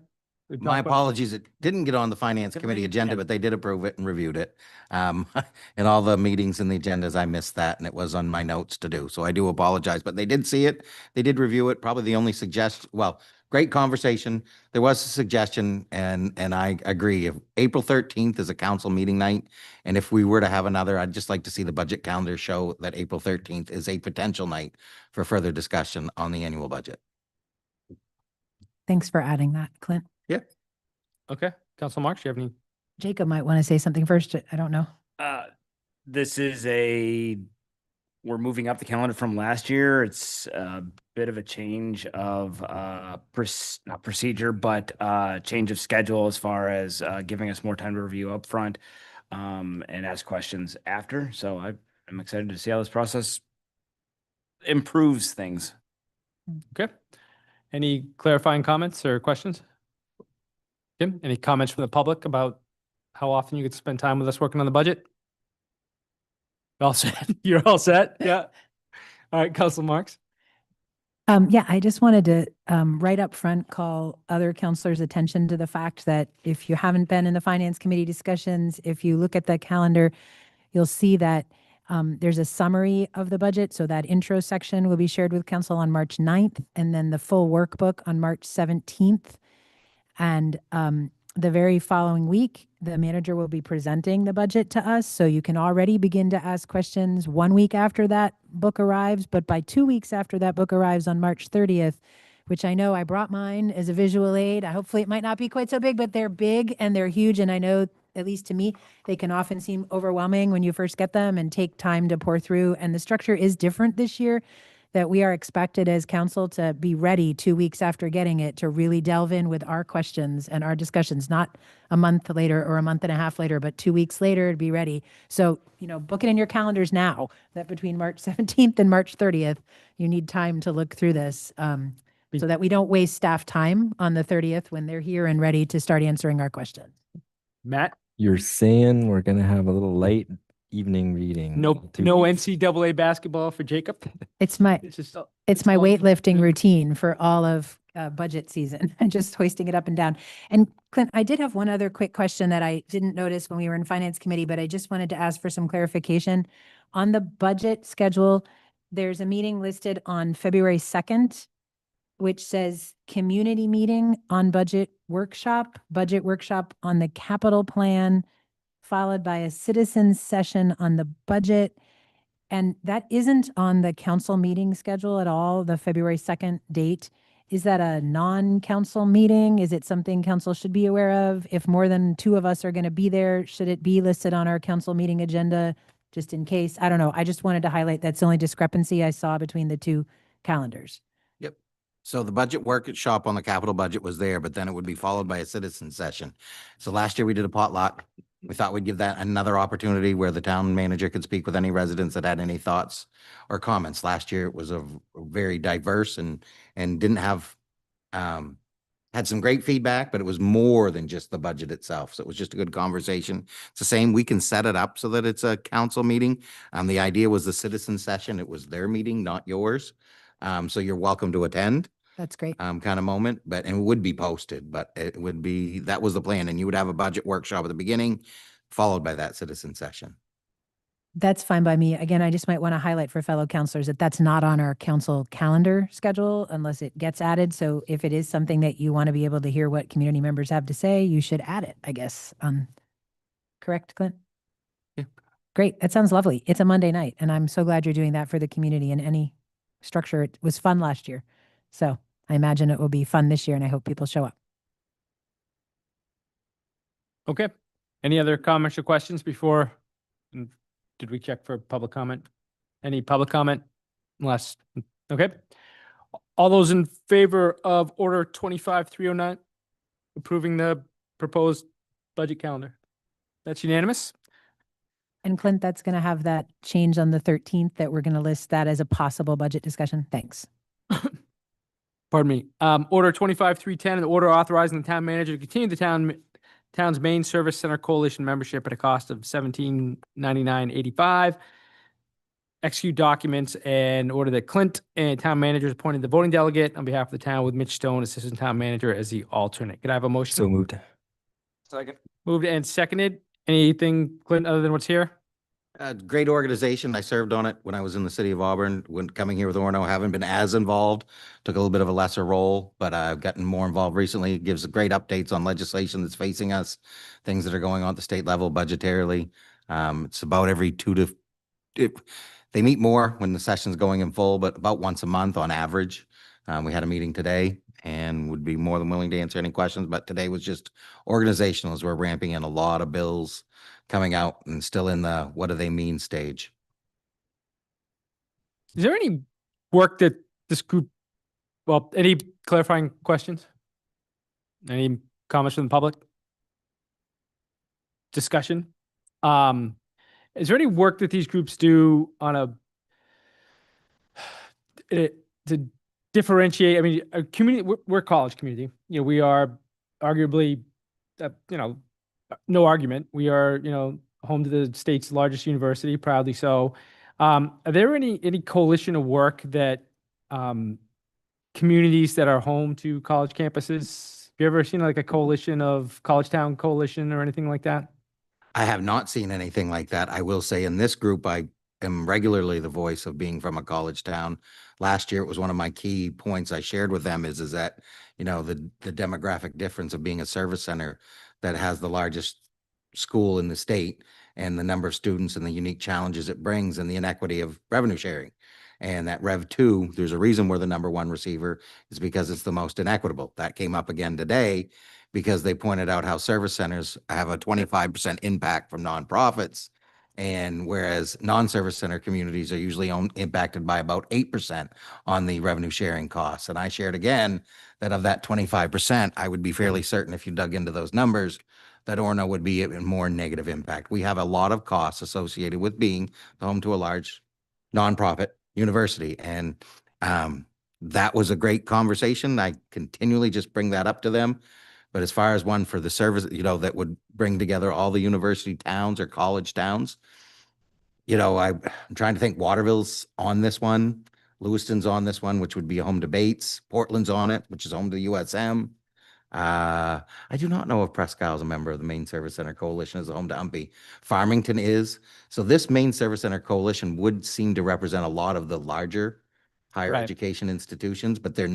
We've My talked about- apologies, it didn't get on the finance committee agenda, but they did approve it and reviewed it. In all the meetings and the agendas, I missed that, and it was on my notes to do, so I do apologize, but they did see it, they did review it. Probably the only great conversation. There was a suggestion, and I agree. If April 13th is a council meeting night, and if we were to have another, I'd just like to see the budget calendar show that April 13th is a potential night for further discussion on the annual budget. Thanks for adding that, Clint. Okay, Council Marks, you have any? Jacob might want to say something first. I don't know. This is we're moving up the calendar from last year. It's a bit of a change of not procedure, but change of schedule as far as giving us more time to review up front and ask questions after. So I'm excited to see how this process improves things. Okay. Any clarifying comments or questions? Kim, any comments from the public about how often you get to spend time with us working on the budget? All set. You're all set? Yeah. All right, Council Marks. Yeah, I just wanted to right up front call other counselors' attention to the fact that if you haven't been in the finance committee discussions, if you look at the calendar, you'll see that there's a summary of the budget. So that intro section will be shared with council on March 9th, and then the full workbook on March 17th. And the very following week, the manager will be presenting the budget to us. So you can already begin to ask questions 1 week after that book arrives. But by 2 weeks after that book arrives on March 30th, which I know I brought mine as a visual aid. Hopefully it might not be quite so big, but they're big and they're huge. And I know, at least to me, they can often seem overwhelming when you first get them and take time to pour through. And the structure is different this year, that we are expected as council to be ready 2 weeks after getting it to really delve in with our questions and our discussions, not a month later or a month and a half later, but 2 weeks later to be ready. So, book it in your calendars now that between March 17th and March 30th, you need time to look through this so that we don't waste staff time on the 30th when they're here and ready to start answering our questions. Matt? You're saying we're gonna have a little late evening reading. No, in 2 no weeks? NCAA basketball for Jacob. It's my, It's just, it's my all- weightlifting routine for all of budget season and just hoisting it up and down. And Clint, I did have one other quick question that I didn't notice when we were in finance committee, but I just wanted to ask for some clarification. On the budget schedule, there's a meeting listed on February 2nd, which says community meeting on budget workshop on the capital plan, followed by a citizens session on the budget. And that isn't on the council meeting schedule at all, the February 2nd date. Is that a non-council meeting? Is it something council should be aware of? If more than two of us are going to be there, should it be listed on our council meeting agenda just in case? I don't know. I just wanted to highlight that's the only discrepancy I saw between the two calendars. Yep. So the budget workshop on the capital budget was there, but then it would be followed by a citizen session. So last year we did a potluck. We thought we'd give that another opportunity where the town manager could speak with any residents that had any thoughts or comments. Last year it was a very diverse and didn't have, had some great feedback, but it was more than just the budget itself. So it was just a good conversation. It's the same. We can set it up so that it's a council meeting. The idea was the citizen session. It was their meeting, not yours. So you're welcome to attend. That's great. Kind of moment, but and it would be posted, but it would be, that was the plan. And you would have a budget workshop at the beginning, followed by that citizen session. That's fine by me. Again, I just might want to highlight for fellow counselors that that's not on our council calendar schedule unless it gets added. So if it is something that you want to be able to hear what community members have to say, you should add it, I guess. Correct, Clint? Yeah. Great. That sounds lovely. It's a Monday night, and I'm so glad you're doing that for the community in any structure. It was fun last year. So I imagine it will be fun this year, and I hope people show up. Okay. Any other comments or questions before? Did we check for public comment? Any public comment? Unless, okay. All those in favor of order 25309, approving the proposed budget calendar? That's unanimous. And Clint, that's going to have that change on the 13th that we're going to list that as a possible budget discussion. Thanks. Pardon me. Order 25310, an order authorizing the town manager to continue the town's main service center coalition membership at a cost of $17.9985. Execute documents and order that Clint and town manager is appointed the voting delegate on behalf of the town with Mitch Stone, assistant town manager, as the alternate. Could I have a motion? So moved. Second. Moved and seconded. Anything, Clint, other than what's here? Great organization. I served on it when I was in the city of Auburn. When coming here with Orono, I haven't been as involved. Took a little bit of a lesser role, but I've gotten more involved recently. It gives great updates on legislation that's facing us, things that are going on at the state level budgetarily. It's about every they meet more when the session's going in full, but about once a month on average. We had a meeting today and would be more than willing to answer any questions, but today was just organizational as we're ramping in a lot of bills coming out and still in the what do they mean stage. Is there any work that this group, well, any clarifying questions? Any comments from the public? Discussion? Is there any work that these groups do on to differentiate? I mean, a community, we're a college community. You know, we are arguably, no argument. We are, home to the state's largest university, proudly so. Are there any coalition of work that communities that are home to college campuses? Have you ever seen like a coalition of College Town Coalition or anything like that? I have not seen anything like that. I will say in this group, I am regularly the voice of being from a college town. Last year, it was one of my key points I shared with them is that, the demographic difference of being a service center that has the largest school in the state and the number of students and the unique challenges it brings and the inequity of revenue sharing. And that Rev 2, there's a reason we're the number one receiver is because it's the most inequitable. That came up again today because they pointed out how service centers have a 25% impact from nonprofits. And whereas non-service center communities are usually impacted by about 8% on the revenue sharing costs. And I shared again that of that 25%, I would be fairly certain if you dug into those numbers, that Orono would be a more negative impact. We have a lot of costs associated with being home to a large nonprofit university. And that was a great conversation. I continually just bring that up to them. But as far as one for the service, that would bring together all the university towns or college towns, I'm trying to think. Waterville's on this one. Lewiston's on this one, which would be home to Bates. Portland's on it, which is home to USM. I do not know if Presque is a member of the Main Service Center Coalition as a home to Umpy. Farmington is. So this Main Service Center Coalition would seem to represent a lot of the larger higher Right. education institutions, but they've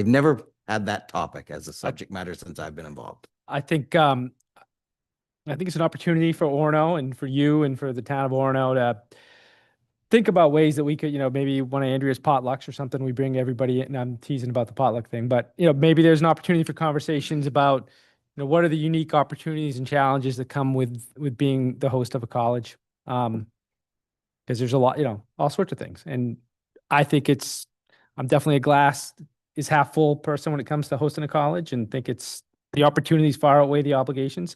never had that topic as a subject matter since I've been involved. I think it's an opportunity for Orono and for you and for the town of Orono to think about ways that we could, maybe one of Andrea's potlucks or something, we bring everybody in. I'm teasing about the potluck thing, but maybe there's an opportunity for conversations about, what are the unique opportunities and challenges that come with being the host of a college. Because there's a lot, all sorts of things. And I think I'm definitely a glass is half full person when it comes to hosting a college, and think the opportunities far outweigh the obligations.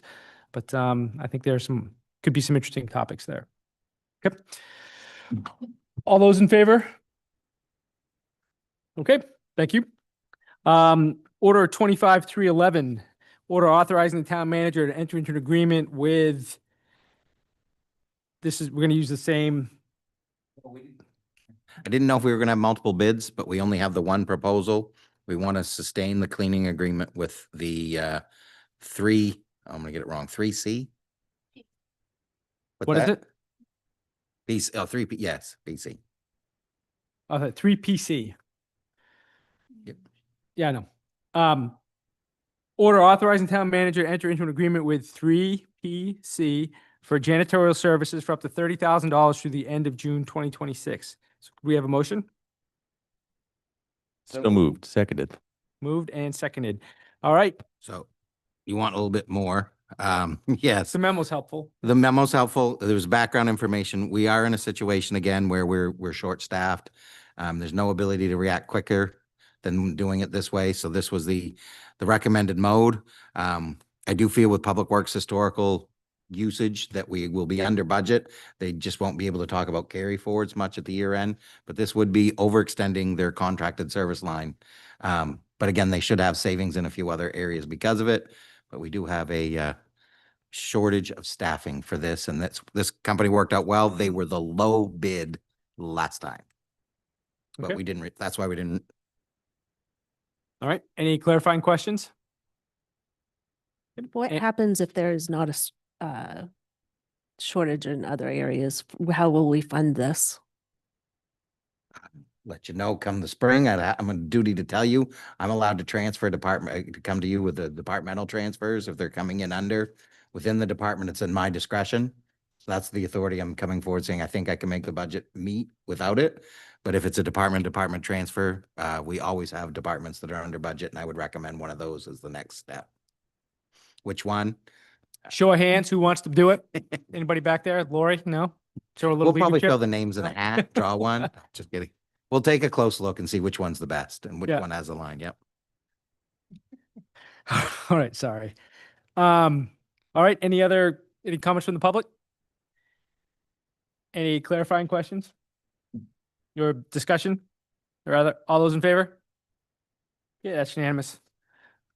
But I think could be some interesting topics there. Okay. All those in favor? Okay, thank you. Order 25-311, order authorizing the town manager to enter into an agreement with, we're going to use the same. I didn't know if we were going to have multiple bids, but we only have the one proposal. We want to sustain the cleaning agreement with the I'm going to get it wrong, 3C? What is it? BC, 3P, yes, BC. 3PC. Yep. Yeah, I know. Order authorizing town manager to enter into an agreement with 3PC for janitorial services for up to $30,000 through the end of June 2026. So we have a motion? So moved, seconded. Moved and seconded. All right. So you want a little bit more? Yes. The memo's helpful. The memo's helpful. There's background information. We are in a situation again where we're short-staffed. There's no ability to react quicker than doing it this way. So this was the recommended mode. I do feel with Public Works historical usage that we will be under budget. They just won't be able to talk about carry forwards much at the year end, but this would be overextending their contracted service line. But again, they should have savings in a few other areas because of it. But we do have a shortage of staffing for this, and this company worked out well. They were the low bid last time, but Okay. we didn't. That's why we didn't. All right. Any clarifying questions? What And- happens if there is not a shortage in other areas? How will we fund this? Let you know come the spring. I'm on duty to tell you. I'm allowed to transfer to come to you with the departmental transfers if they're coming in under. Within the department, it's in my discretion. So that's the authority I'm coming forward saying I think I can make the budget meet without it. But if it's a department transfer, we always have departments that are under budget, and I would recommend one of those as the next step. Which one? Show of hands, who wants to do it? Anybody back there? Lori? No? Show a little We'll probably leadership? throw the names in a hat, draw one. Just kidding. We'll take a close look and see which one's the best and which Yeah. one has a line. Yep. All right, sorry. All right, any comments from the public? Any clarifying questions? Your discussion? Or all those in favor? Yeah, that's unanimous.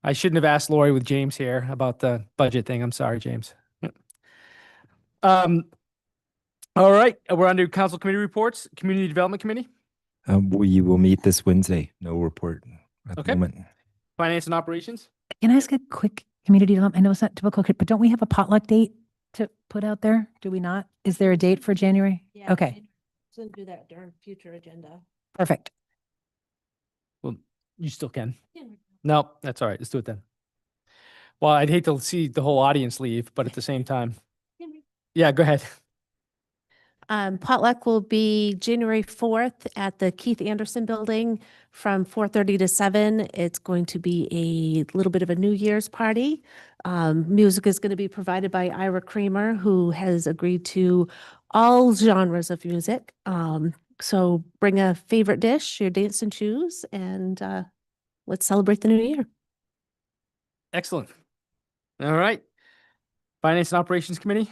I shouldn't have asked Lori with James here about the budget thing. I'm sorry, James. Yep. All right, we're on to council committee reports, Community Development Committee, We will meet this Wednesday. No report at Okay. the moment. Finance and Operations. Can I ask a quick community development? I know it's not typical, but don't we have a potluck date to put out there? Do we not? Is there a date for January? Okay, So do that during future agenda. perfect. Well, you still can. No, that's all right. Let's do it then. Well, I'd hate to see the whole audience leave, but at the same time, yeah, go ahead. Potluck will be January 4th at the Keith Anderson Building from 4:30 to 7. It's going to be a little bit of a New Year's party. Music is going to be provided by Ira Kramer, who has agreed to all genres of music. So bring a favorite dish, your dance and shoes, and let's celebrate the new year. Excellent. All right. Finance and Operations Committee.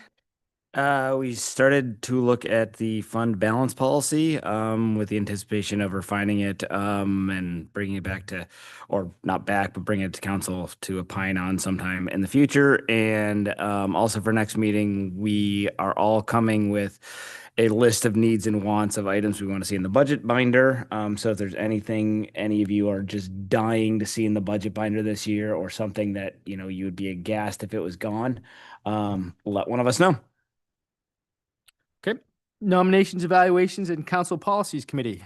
We started to look at the fund balance policy, with the anticipation of refining it, and bringing it back to, or not back, but bringing it to council to opine on sometime in the future. And, also for next meeting, we are all coming with a list of needs and wants of items we want to see in the budget binder. So if there's anything any of you are just dying to see in the budget binder this year, or something that, you would be aghast if it was gone, let one of us know. Okay. Nominations, evaluations, and council policies committee.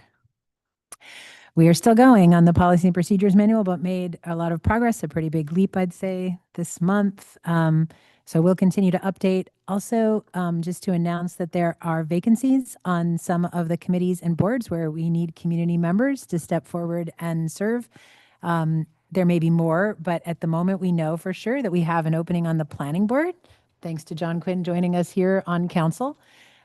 We are still going on the policy and procedures manual, but made a lot of progress, a pretty big leap, I'd say, this month. So we'll continue to update. Also, just to announce that there are vacancies on some of the committees and boards where we need community members to step forward and serve. There may be more, but at the moment we know for sure that we have an opening on the planning board, thanks to John Quinn joining us here on council.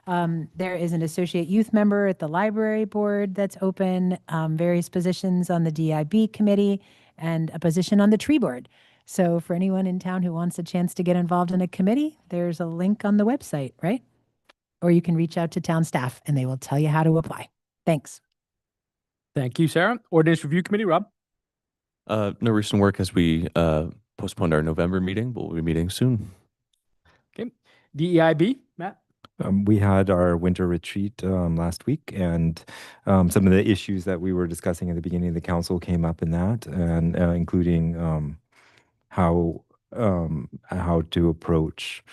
There is an associate youth member at the library board that's open, various positions on the DIB committee, and a position on the tree board. So for anyone in town who wants a chance to get involved in a committee, there's a link on the website, right? Or you can reach out to town staff and they will tell you how to apply. Thanks. Thank you, Sarah. Ordinance review committee, Rob. No recent work as we postponed our November meeting, but we'll be meeting soon. Okay. DEIB, Matt. We had our winter retreat last week, and some of the issues that we were discussing at the beginning of the council came up in that, and including how to approach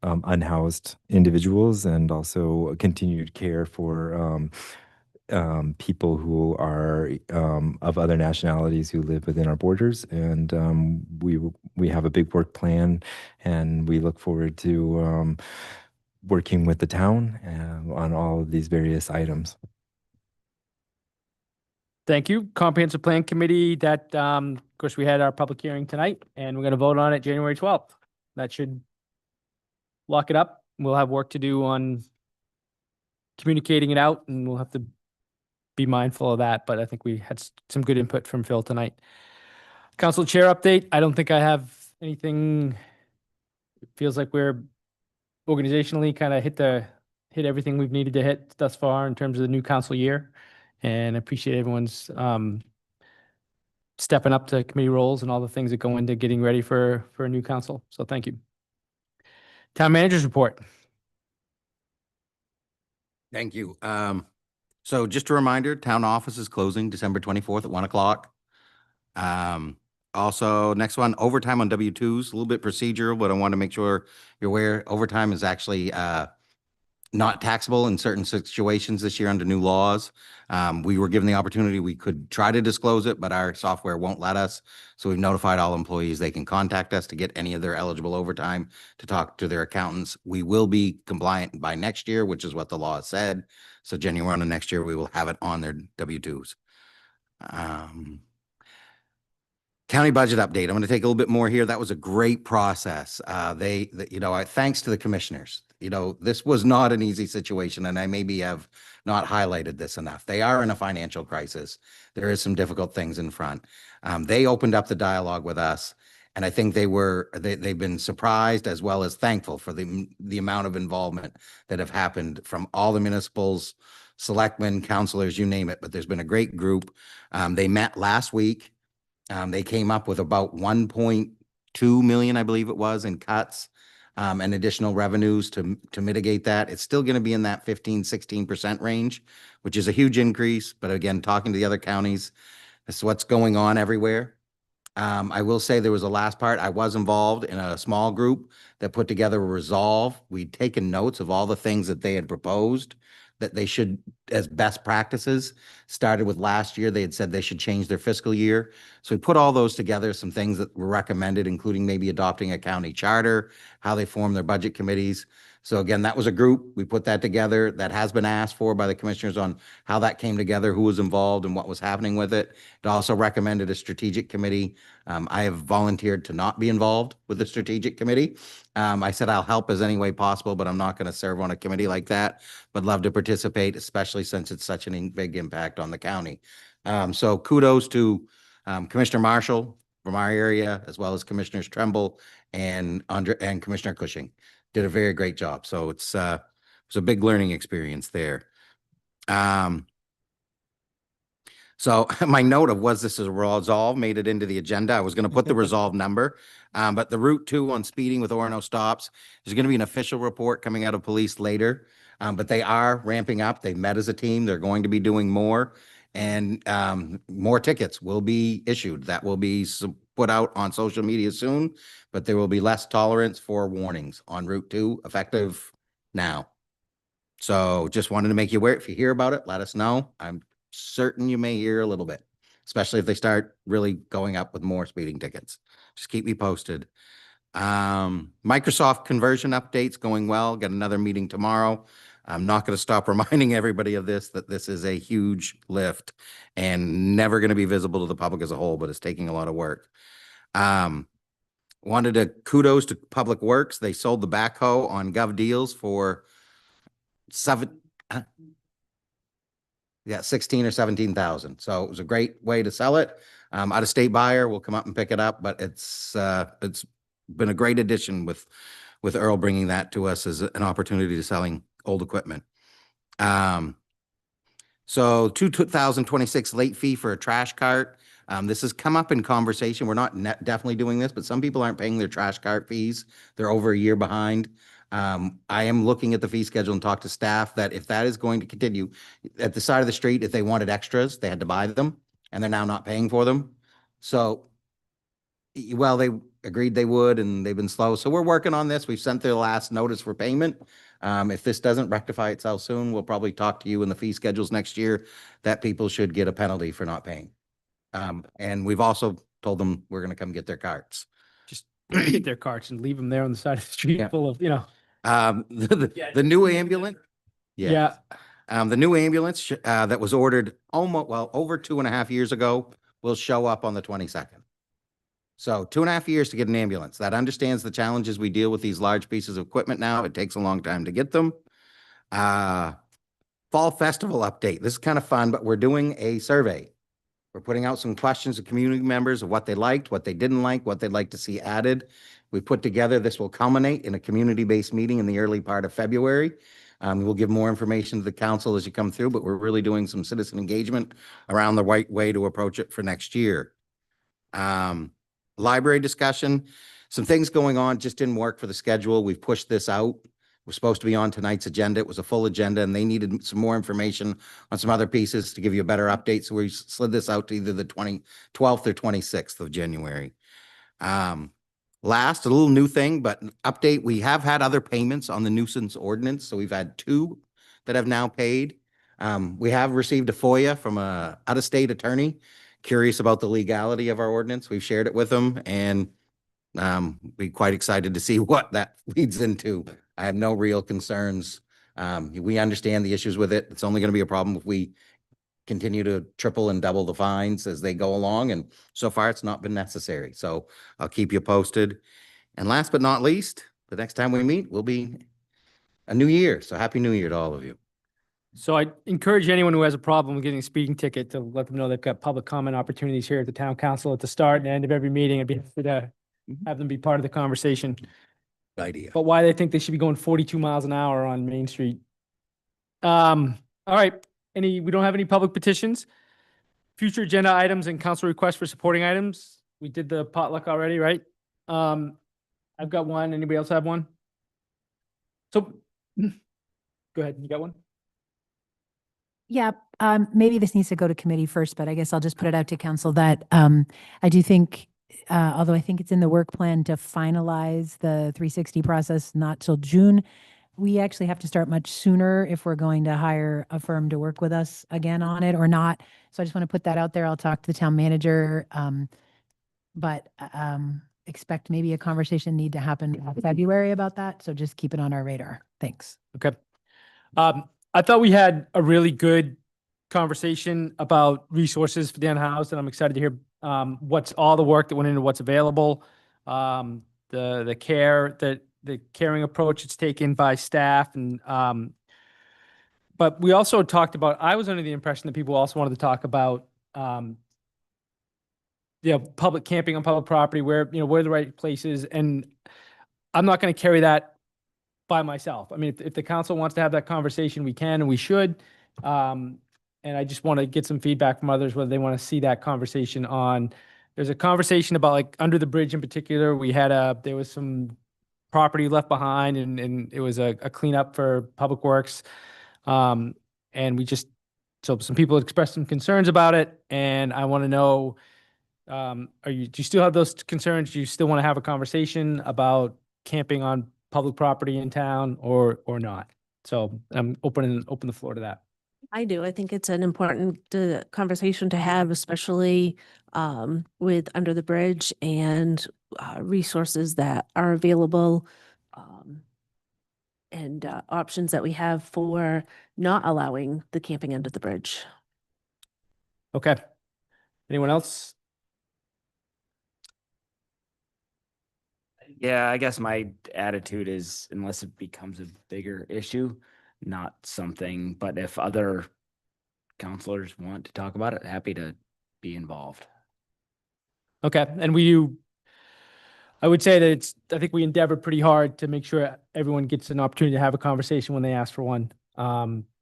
unhoused individuals, and also continued care for people who are of other nationalities who live within our borders. And we have a big work plan, and we look forward to working with the town on all of these various items. Thank you. Comprehensive Plan Committee, that, of course, we had our public hearing tonight, and we're going to vote on it January 12th. That should lock it up. We'll have work to do on communicating it out, and we'll have to be mindful of that, but I think we had some good input from Phil tonight. Council Chair update. I don't think I have anything. It feels like we're organizationally kind of hit everything we've needed to hit thus far in terms of the new council year, and I appreciate everyone's stepping up to committee roles and all the things that go into getting ready for a new council. So thank you. Town managers report. Thank you. So just a reminder, town office is closing December 24th at 1 o'clock. Also, next one, overtime on W-2s, a little bit procedural, but I want to make sure you're aware overtime is actually not taxable in certain situations this year under new laws. We were given the opportunity, we could try to disclose it, but our software won't let us. So we've notified all employees they can contact us to get any of their eligible overtime, to talk to their accountants. We will be compliant by next year, which is what the law said. So January 1 of next year, we will have it on their W-2s. County budget update. I'm going to take a little bit more here. That was a great process. Thanks to the commissioners. This was not an easy situation, and I maybe have not highlighted this enough. They are in a financial crisis. There is some difficult things in front. They opened up the dialogue with us, and I think they've been surprised as well as thankful for the amount of involvement that have happened from all the municipals, selectmen, councilors, you name it. But there's been a great group. They met last week. They came up with about 1.2 million, I believe it was, in cuts and additional revenues to mitigate that. It's still going to be in that 15-16% range, which is a huge increase. But again, talking to the other counties, this is what's going on everywhere. I will say there was a last part. I was involved in a small group that put together a resolve. We'd taken notes of all the things that they had proposed that they should, as best practices, started with last year. They had said they should change their fiscal year. So we put all those together, some things that were recommended, including maybe adopting a county charter, how they form their budget committees. So again, that was a group. We put that together. That has been asked for by the commissioners on how that came together, who was involved, and what was happening with it. It also recommended a strategic committee. I have volunteered to not be involved with the strategic committee. I said I'll help as any way possible, but I'm not going to serve on a committee like that, but love to participate, especially since it's such a big impact on the county. So kudos to Commissioner Marshall from our area, as well as Commissioners Tremble and Commissioner Cushing. did a very great job. So it's a big learning experience there. So my note of was this a resolve made it into the agenda. I was going to put the resolve number, but the Route 2 on speeding with Orono stops, there's going to be an official report coming out of police later, but they are ramping up. They've met as a team. They're going to be doing more, and more tickets will be issued. That will be put out on social media soon, but there will be less tolerance for warnings on Route 2 effective now. So just wanted to make you aware. If you hear about it, let us know. I'm certain you may hear a little bit, especially if they start really going up with more speeding tickets. Just keep me posted. Microsoft conversion updates going well. Got another meeting tomorrow. I'm not going to stop reminding everybody of this, that this is a huge lift and never going to be visible to the public as a whole, but it's taking a lot of work. Wanted to kudos to Public Works. They sold the backhoe on Gov Deals for 16 or 17,000. So it was a great way to sell it. Out of state buyer will come up and pick it up, but it's been a great addition with Earl bringing that to us as an opportunity to selling old equipment. So 2026 late fee for a trash cart. This has come up in conversation. We're not definitely doing this, but some people aren't paying their trash cart fees. They're over a year behind. I am looking at the fee schedule and talk to staff that if that is going to continue at the side of the street, if they wanted extras, they had to buy them and they're now not paying for them. So, well, they agreed they would, and they've been slow. So we're working on this. We've sent their last notice for payment. If this doesn't rectify itself soon, we'll probably talk to you in the fee schedules next year that people should get a penalty for not paying. And we've also told them we're going to come get their carts. Just get their carts and leave them there on the side of the street full of, The new ambulance. Yeah. The new ambulance that was ordered over 2.5 years ago will show up on the 22nd. So 2.5 years to get an ambulance. That understands the challenges we deal with these large pieces of equipment now. It takes a long time to get them. Fall festival update. This is kind of fun, but we're doing a survey. We're putting out some questions to community members of what they liked, what they didn't like, what they'd like to see added. We put together, this will culminate in a community-based meeting in the early part of February. We'll give more information to the council as you come through, but we're really doing some citizen engagement around the right way to approach it for next year. Library discussion, some things going on, just didn't work for the schedule. We've pushed this out. We're supposed to be on tonight's agenda. It was a full agenda and they needed some more information on some other pieces to give you a better update. So we slid this out to either the 12th or 26th of January. Last, a little new thing, but an update. We have had other payments on the nuisance ordinance. So we've had 2 that have now paid. We have received a FOIA from a out-of-state attorney curious about the legality of our ordinance. We've shared it with them and we're quite excited to see what that leads into. I have no real concerns. We understand the issues with it. It's only going to be a problem if we continue to triple and double the fines as they go along. And so far it's not been necessary. So I'll keep you posted. And last but not least, the next time we meet will be a new year. So happy new year to all of you. So I encourage anyone who has a problem with getting a speeding ticket to let them know they've got public comment opportunities here at the town council at the start and end of every meeting. I'd be happy to have them be part of the conversation. Good idea. But why they think they should be going 42 miles an hour on Main Street. All right. We don't have any public petitions. Future agenda items and council requests for supporting items. We did the potluck already, right? I've got one. Anybody else have one? So go ahead. You got one? Yeah, maybe this needs to go to committee first, but I guess I'll just put it out to council that I do think, although I think it's in the work plan to finalize the 360 process, not till June, we actually have to start much sooner if we're going to hire a firm to work with us again on it or not. So I just want to put that out there. I'll talk to the town manager, but expect maybe a conversation need to happen in February about that. So just keep it on our radar. Thanks. Okay. I thought we had a really good conversation about resources for the unhoused, and I'm excited to hear what's all the work that went into what's available, the care that the caring approach that's taken by staff, and but we also talked about. I was under the impression that people also wanted to talk about, public camping on public property, where where the right places, and I'm not going to carry that by myself. I mean, if the council wants to have that conversation, we can and we should. And I just want to get some feedback from others, whether they want to see that conversation on. There's a conversation about like under the bridge in particular. There was some property left behind and it was a cleanup for Public Works. And so some people expressed some concerns about it, and I want to know, do you still have those concerns? Do you still want to have a conversation about camping on public property in town or not? So I'm open the floor to that. I do. I think it's an important conversation to have, especially with Under the Bridge and resources that are available and options that we have for not allowing the camping under the bridge. Okay. Anyone else? Yeah, I guess my attitude is unless it becomes a bigger issue, not something, but if other counselors want to talk about it, happy to be involved. Okay. And I would say that I think we endeavored pretty hard to make sure everyone gets an opportunity to have a conversation when they ask for one.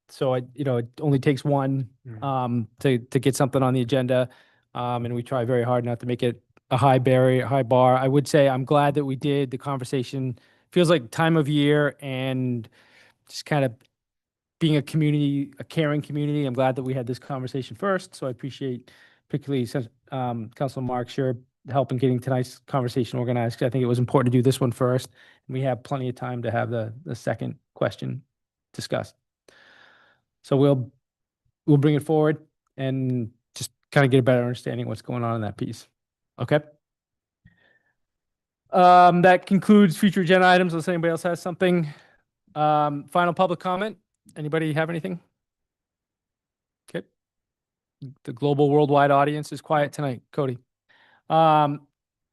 So it only takes one, to get something on the agenda. And we try very hard not to make it a high barrier, high bar. I would say I'm glad that we did. The conversation feels like time of year and just kind of being a community, a caring community. I'm glad that we had this conversation first. So I appreciate particularly Councilor Marks, your help in getting tonight's conversation organized. 'Cause I think it was important to do this one first. And we have plenty of time to have the second question discussed. So we'll bring it forward and just kind of get a better understanding of what's going on in that piece. Okay. That concludes future agenda items. Unless anybody else has something. Final public comment. Anybody have anything? Okay. The global worldwide audience is quiet tonight. Cody.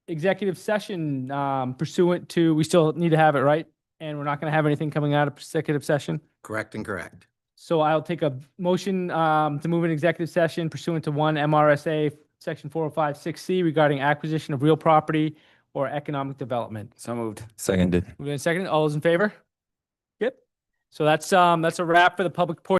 Executive session pursuant to, we still need to have it, right? And we're not going to have anything coming out of executive session. Correct and correct. So I'll take a motion to move an executive session pursuant to 1 MRSA section 4056C regarding acquisition of real property or economic development. So moved. Seconded. Moved and seconded. All those in favor? Yep. So that's a wrap for the public portion.